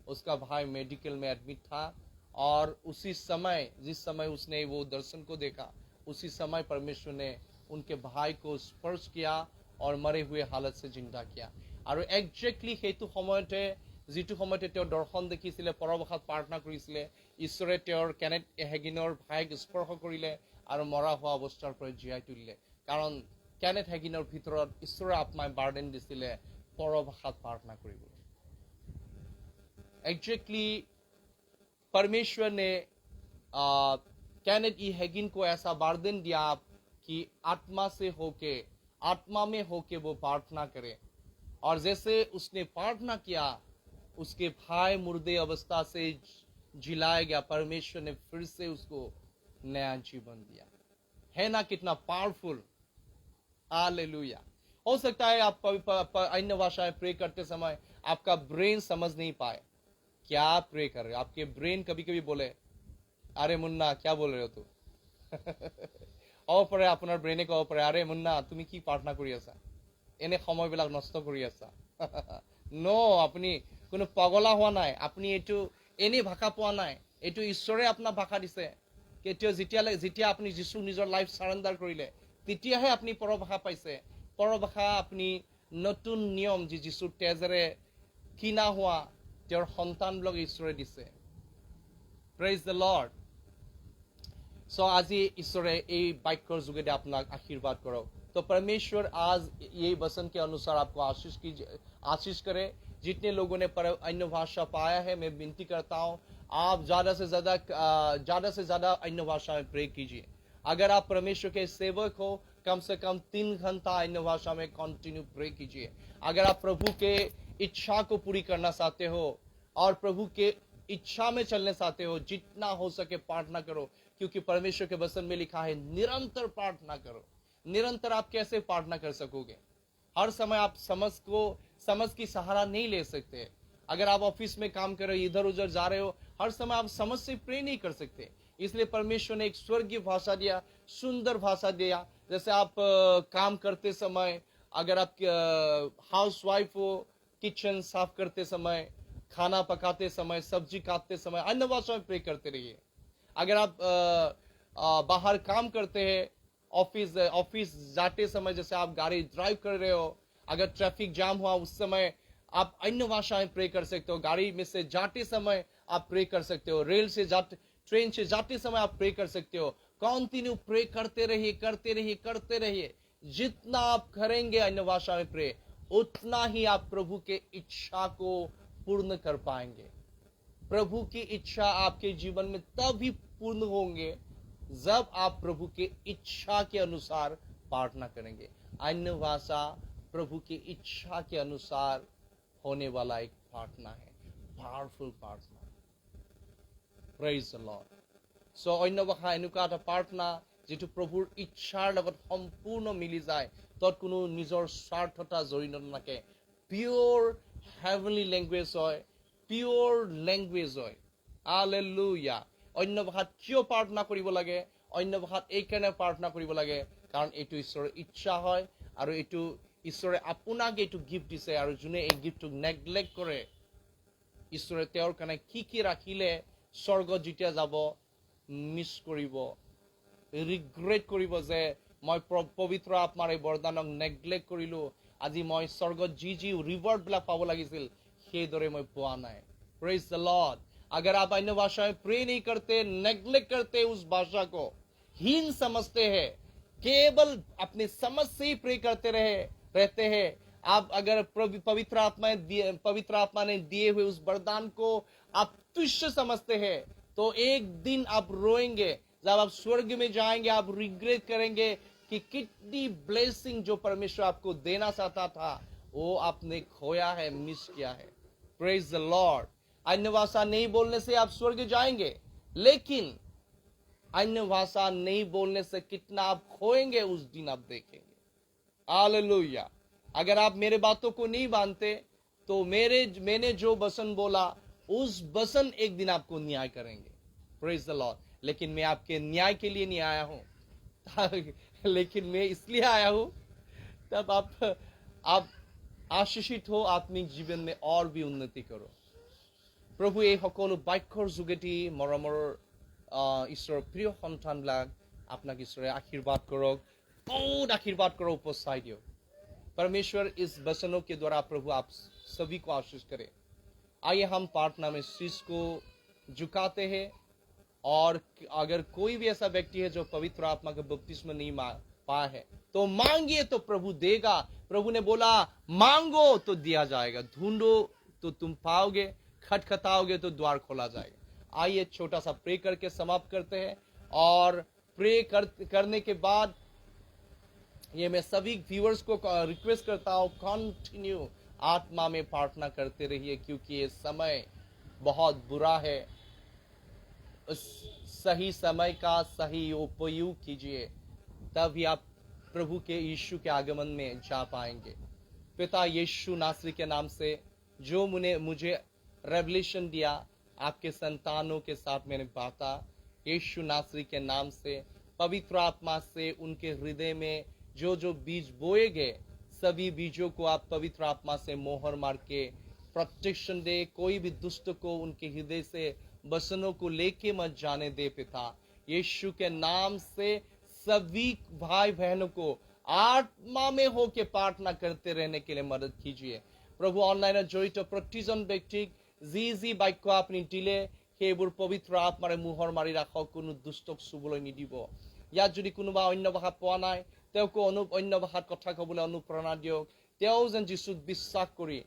उसका भाई मेडिकल में एडमिट था, और उसी समय जिस समय उसने वो दर्शन को देखा, उसी समय परमेश्वर ने उनके भाई को स्पर्श किया और मरे हुए हालत से जिंदा किया। और एक्जेक्टली সেইটো সময়তে যিটো সময়তে তেওঁ দৰ্শন দেখিছিলে, পৰভাষাত প্ৰাৰ্থনা কৰিছিলে, ঈশ্বৰে তেওঁৰ কেনেথ হেগিনৰ ভাইক স্পৰ্শ কৰিলে আৰু মৰা হোৱা অৱস্থাৰ পৰা জীয়াই তুলিলে। কাৰণ কেনেথ হেগিনৰ ভিতৰত ঈশ্বৰৰ আত্মাই বাৰ্ডেন দিছিলে পৰভাষাত প্ৰাৰ্থনা কৰিবলৈ। एक्जेक्टली परमेश्वर ने कैनेथ ई हैगिन को ऐसा बार्डन दिया कि आत्मा में होके वो प्रार्थना करे। और जैसे उसने प्रार्थना किया, उसके भाई मुर्दे अवस्था से जिलाया गया, परमेश्वर ने फिर से उसको नया जीवन दिया। है ना कितना पावरफुल। हालेलुया। हो सकता है आप अन्य भाषाएं प्रे करते समय आपका ब्रेन समझ नहीं पाए क्या आप प्रे कर रहे हो। आपके ब्रेन कभी कभी बोले, अरे मुन्ना क्या बोल रहे हो तू। অপৰে আপোনাৰ ব্ৰেইনে ক'ব পাৰে, আৰে মুন্না তুমি কি প্ৰাৰ্থনা কৰি আছা, এনে সময়বিলাক নষ্ট কৰি আছা। নো, আপুনি কোনো পগলা হোৱা নাই, আপুনি এইটো এনেই ভাষা পোৱা নাই, এইটো ঈশ্বৰে আপোনাক ভাষা দিছে। যেতিয়া আপুনি যিশু নিজৰ লাইফ চাৰেণ্ডাৰ কৰিলে, তেতিয়াহে আপুনি পৰভাষা পাইছে। পৰভাষা আপুনি নতুন নিয়ম যি যিশুৰ তেজেৰে কিনা হোৱা তেওঁৰ সন্তানবিলাক ঈশ্বৰে দিছে। Praise the lord. सो आज ईश्वरे ये वाक्यर जुगेदे आपनाक आशीर्वाद करो। तो परमेश्वर आज ये वचन के अनुसार आपको आशीष करे। जितने लोगों ने अन्य भाषा पाया है, मैं विनती करता हूँ आप ज्यादा से ज्यादा अन्य भाषा में प्रे कीजिए। अगर आप परमेश्वर के सेवक हो, कम से कम 3 घंटा अन्य भाषा में कंटिन्यू प्रे कीजिए। अगर आप प्रभु के इच्छा को पूरी करना चाहते हो और प्रभु के इच्छा में चलने चाहते हो, जितना हो सके प्रार्थना करो, क्योंकि परमेश्वर के वचन में लिखा है निरंतर प्रार्थना करो। निरंतर आप कैसे प्रार्थना कर सकोगे? हर समय आप समझ की सहारा नहीं ले सकते। अगर आप ऑफिस में काम कर रहे हो, इधर उधर जा रहे हो, हर समय आप समझ से प्रे नहीं कर सकते। इसलिए परमेश्वर ने एक स्वर्गीय भाषा दिया, सुंदर भाषा दिया। जैसे आप काम करते समय, अगर आप हाउस वाइफ हो, किचन साफ करते समय, खाना पकाते समय, सब्जी काटते समय अन्य भाषा में प्रे करते रहिए। अगर आप बाहर काम करते हैं, ऑफिस जाते समय, जैसे आप गाड़ी ड्राइव कर रहे हो, अगर ट्रैफिक जाम हुआ उस समय आप अन्य भाषा में प्रे कर सकते हो। गाड़ी में से जाते समय आप प्रे कर सकते हो। ट्रेन से जाते समय आप प्रे कर सकते हो। कंटिन्यू प्रे करते रहिए। जितना आप करेंगे अन्य भाषा में प्रे, उतना ही आप प्रभु के इच्छा को पूर्ण कर पाएंगे। प्रभु की इच्छा आपके जीवन में तभी पूर्ण होंगे जब आप प्रभु के इच्छा के अनुसार प्रार्थना करेंगे। अन्य भाषा प्रभु की इच्छा के अनुसार होने वाला एक प्रार्थना है, पावरफुल प्रार्थना। Praise the lord. सो अन्य भाषा এনেকুৱা এটা প্ৰাৰ্থনা যেটো প্ৰভুৰ ইচ্ছাৰ লগত সম্পূৰ্ণ মিলি যায়, তত কোনো নিজৰ স্বাৰ্থতা জড়িত নাথাকে। পিওৰ হেভেনলি লেংগুৱেজ হয়, পিওৰ লেংগুৱেজ হয়। হালেলুয়া। অন্য ভাষাত কিয় প্ৰাৰ্থনা কৰিব লাগে? অন্য ভাষাত এইকাৰণে প্ৰাৰ্থনা কৰিব লাগে কাৰণ এইটো ঈশ্বৰৰ ইচ্ছা হয়, আৰু এইটো ঈশ্বৰে আপোনাক এইটো গিফ্ট দিছে। আৰু যোনে এই গিফ্টটোক নেগলেক্ট কৰে, ঈশ্বৰে তেওঁৰ কাৰণে কি ৰাখিলে স্বৰ্গত যেতিয়া যাব মিছ কৰিব, ৰিগ্ৰেট কৰিব যে মই পবিত্ৰ আত্মাৰ এই বৰদানক নেগলেক্ট কৰিলো। আজি মই স্বৰ্গত যি ৰিৱাৰ্ড বিলাক পাব লাগিছিল সেইদৰে মই পোৱা নাই। Praise the Lord. अगर आप अन्य भाषा में प्रे नहीं करते, नेग्लेक्ट करते उस भाषा को, हीन समझते हैं, केवल अपने समझ से ही प्रे करते रहते हैं, आप अगर पवित्र आत्मा ने दिए हुए उस वरदान को आप तुच्छ समझते हैं, तो एक दिन आप रोएंगे। जब आप स्वर्ग में जाएंगे आप रिग्रेट करेंगे कि कितनी ब्लेसिंग जो परमेश्वर आपको देना चाहता था वो आपने खोया है, मिस किया है। Praise the Lord. अन्य भाषा नहीं बोलने से आप स्वर्ग जाएंगे, लेकिन अन्य भाषा नहीं बोलने से कितना आप खोएंगे उस दिन आप देखेंगे। हालेलुया। अगर आप मेरे बातों को नहीं मानते तो मैंने जो वचन बोला उस वचन एक दिन आपको न्याय करेंगे। Praise the Lord. लेकिन मैं आपके न्याय के लिए नहीं आया हूं, लेकिन मैं इसलिए आया हूं तब आप आशीषित हो, आत्मिक जीवन में और भी उन्नति करो। প্ৰভু এই সকলো বাক্যৰ যোগেদি মৰমৰ ঈশ্বৰৰ প্ৰিয় সন্তানবিলাক আপোনাক ঈশ্বৰে आशीर्वाद কৰক, बहुत आशीर्वाद करो, उपस्থাই दियो। परमेश्वर इस वचनों के द्वारा प्रभु आप सभी को आशीष करे। आइए हम प्रार्थना में शीश को झुकाते हैं, और अगर कोई भी ऐसा व्यक्ति है जो पवित्र आत्मा का बपतिस्मा नहीं पाया है तो मांगिए तो प्रभु देगा। प्रभु ने बोला मांगो तो दिया जाएगा, ढूंढो तो तुम पाओगे, खटखटाओगे तो द्वार खोला जाएगा। आइए छोटा सा प्रे करके समाप्त करते हैं, और प्रे करने के बाद ये मैं सभी व्यूअर्स को रिक्वेस्ट करता हूं, कंटिन्यू आत्मा में प्रार्थना करते रहिए, क्योंकि ये समय बहुत बुरा है। उस सही समय का सही उपयोग कीजिए, तभी आप प्रभु के यीशु के आगमन में जा पाएंगे। पिता यीशु नासरी के नाम से जो मुझे रेवलेशन दिया, आपके संतानों के साथ मैंने बांटा, यीशु नासरी के नाम से पवित्र आत्मा से उनके हृदय में जो जो बीज बोए गए, सभी बीजों को आप पवित्र आत्मा से मोहर मार के प्रोटेक्शन दे। कोई भी दुष्ट को उनके हृदय से वचनों को लेके मत जाने दे। पिता यीशु के नाम से सभी भाई बहनों को आत्मा में होके प्रार्थना करते रहने के लिए मदद कीजिए। प्रभु অনলাইনত জড়িত প্ৰতিজন ব্যক্তিক যি বাক্য আপুনি দিলে সেইবোৰ পবিত্ৰ আত্মাৰে মোহৰ মাৰি ৰাখক, কোনো দুষ্টক চুবলৈ নিদিব। ইয়াত যদি কোনোবা অন্য ভাষা পোৱা নাই, তেওঁকো অন্য ভাষাত কথা ক'বলৈ অনুপ্ৰেৰণা দিয়ক। তেওঁ যেন যীশুক বিশ্বাস কৰি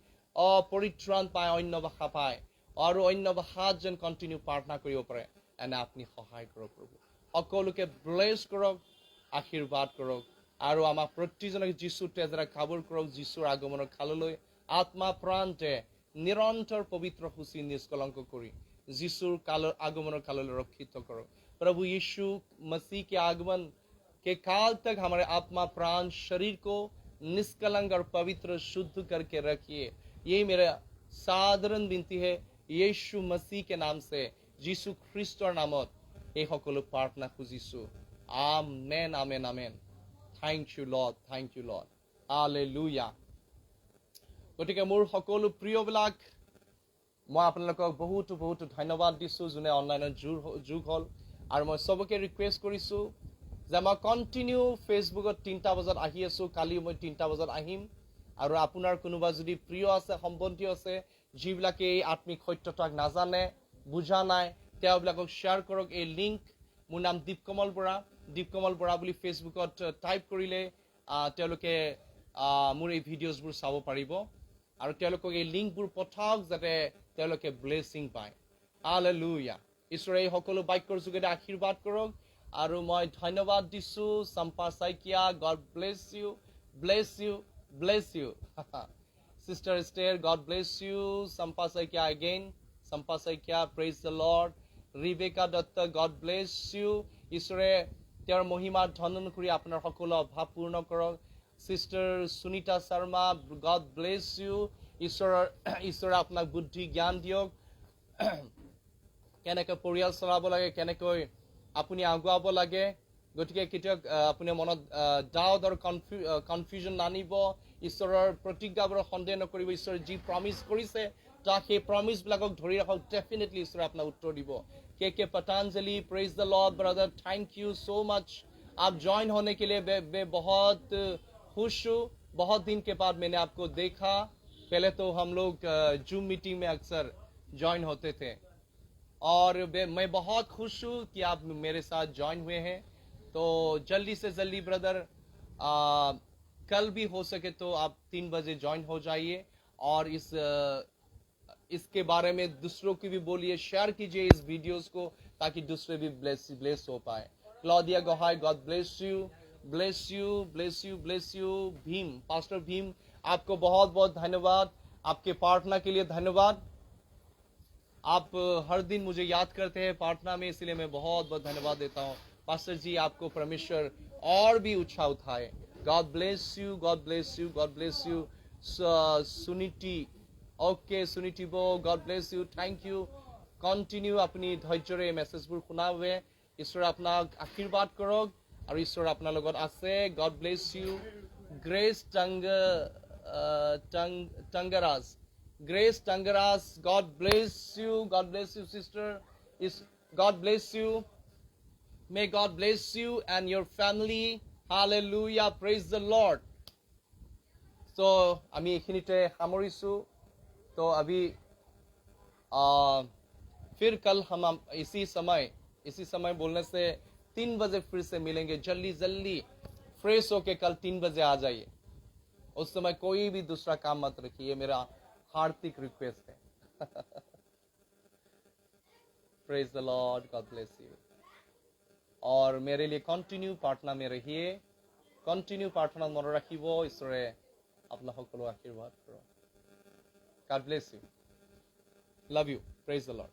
পৰিত্ৰাণ পায়, অন্য ভাষা পায়, আৰু অন্য ভাষাত যেন কণ্টিনিউ প্ৰাৰ্থনা কৰিব পাৰে। এনে আপুনি সহায় কৰক প্ৰভু। সকলোকে ব্লেছ কৰক, আশীৰ্বাদ কৰক, আৰু আমাৰ প্ৰতিজনক যীশুৰ তেজেৰে কাবৰ কৰক। যীশুৰ আগমনৰ কাললৈ आत्मा प्रांते निरंतर पवित्र खुशी निष्कलंक करी जीशुर आगमन काल रक्षित करो। प्रभु यीशु मसीह के आगमन के काल तक हमारे आत्मा प्राण शरीर को निष्कलंक और पवित्र शुद्ध करके रखिए। ये मेरा साधारण विनती है, यीशु मसीह के नाम से, जीशु ख्रिस्टर नामत এই সকলো प्रार्थना খুজিছো। Amen amen amen. Thank you lord, thank you lord. Hallelujah. গতিকে মোৰ সকলো প্ৰিয়বিলাক, মই আপোনালোকক বহুত বহুত ধন্যবাদ দিছোঁ যোনে অনলাইনত যোগ হ'ল। আৰু মই চবকে ৰিকুৱেষ্ট কৰিছোঁ যে মই কণ্টিনিউ ফেচবুকত 3টা বজাত আহি আছোঁ। কালি মই 3টা বজাত আহিম। আৰু আপোনাৰ কোনোবা যদি প্ৰিয় আছে, সম্বন্ধী আছে, যিবিলাকে এই আত্মিক সত্যতাক নাজানে, বুজা নাই, তেওঁবিলাকক শ্বেয়াৰ কৰক। এই লিংক, মোৰ নাম দীপকমল বৰা, দীপকমল বৰা বুলি ফেচবুকত টাইপ কৰিলে তেওঁলোকে মোৰ এই ভিডিঅ'জবোৰ চাব পাৰিব। আৰু তেওঁলোকক এই লিংকবোৰ পঠাওক যাতে তেওঁলোকে ব্লেছিং পায়। হালেলুয়া। ঈশ্বৰে এই সকলো বাক্যৰ যোগেদি আশীৰ্বাদ কৰক। আৰু মই ধন্যবাদ দিছোঁ Champa Saikia, God bless you, bless you, bless you. Sister ষ্টেৰ, God bless you. Champa Saikia again, Champa Saikia, praise the lord. Rebecca Dutta, God bless you. ঈশ্বৰে তেওঁৰ মহিমা ধন কৰি আপোনাৰ সকলো অভাৱ পূৰ্ণ কৰক। Sister Sunita Sharma, God bless you. ঈশ্বৰে আপোনাক বুদ্ধি জ্ঞান দিয়ক, কেনেকৈ পৰিয়াল চলাব লাগে, কেনেকৈ আপুনি আগুৱাব লাগে। গতিকে কেতিয়াও আপুনি মনত ডাউট আৰু কনফিউজন নানিব। ঈশ্বৰৰ প্ৰতিজ্ঞাবোৰ সন্দেহ নকৰিব। ঈশ্বৰে যি প্ৰমিছ কৰিছে তাক সেই প্ৰমিছবিলাকক ধৰি ৰাখক। ডেফিনেটলি ঈশ্বৰে আপোনাক উত্তৰ দিব। के Patanjali, praise the lord brother, thank you so much. आप ज्वाइन होने के लिए मैं बहुत खुश हूँ। बहुत दिन के बाद मैंने आपको देखा। पहले तो हम लोग जूम मीटिंग में अक्सर ज्वाइन होते थे, और मैं बहुत खुश हूँ कि आप मेरे साथ ज्वाइन हुए हैं। तो जल्दी से जल्दी ब्रदर, कल भी हो सके तो आप 3 बजे ज्वाइन हो जाइए, और इसके बारे में दूसरों की भी बोलिए, शेयर कीजिए इस वीडियोस को, ताकि दूसरे भी ब्लेस हो पाए। Claudia Gohain, God bless you, bless you, bless you, bless you. Bhim, pastor Bhim, आपको बहुत बहुत धन्यवाद, आपके प्रार्थना के लिए धन्यवाद। आप हर दिन मुझे याद करते हैं प्रार्थना में, इसलिए मैं बहुत बहुत धन्यवाद देता हूँ। पास्टर जी, आपको परमेश्वर और भी ऊंचा उठाए। God bless you, God bless you, God bless you. Suniti, okay Suniti बो, God bless you, thank you. Continue अपनी धैर्यरे मेसेजবোৰ শুনাবে। ঈশ্বৰে আপোনাক আশীৰ্বাদ কৰক, আৰু ঈশ্বৰ আপোনাৰ লগত আছে। God bless you. Grace Thangaraj, Grace Thangaraj, God bless you, God bless you sister, God bless you. May God bless you and your family. Hallelujah, praise the lord. তো আমি এইখিনিতে সামৰিছোঁ। तो अभी फिर कल हम इसी समय बोलने से 3 बजे फिर से मिलेंगे। जल्दी जल्दी फ्रेश होके कल 3 बजे आ जाइए। उस समय कोई भी दूसरा काम मत रखिए, ये मेरा हार्दिक रिक्वेस्ट है। Praise the lord, God bless you. और मेरे लिए कंटिन्यू प्रार्थना में रहिए, कंटिन्यू प्रार्थना मन रखिब। ईश्वरे अपना सकलो आशीर्वाद करो। God bless you. Love you. Praise the Lord.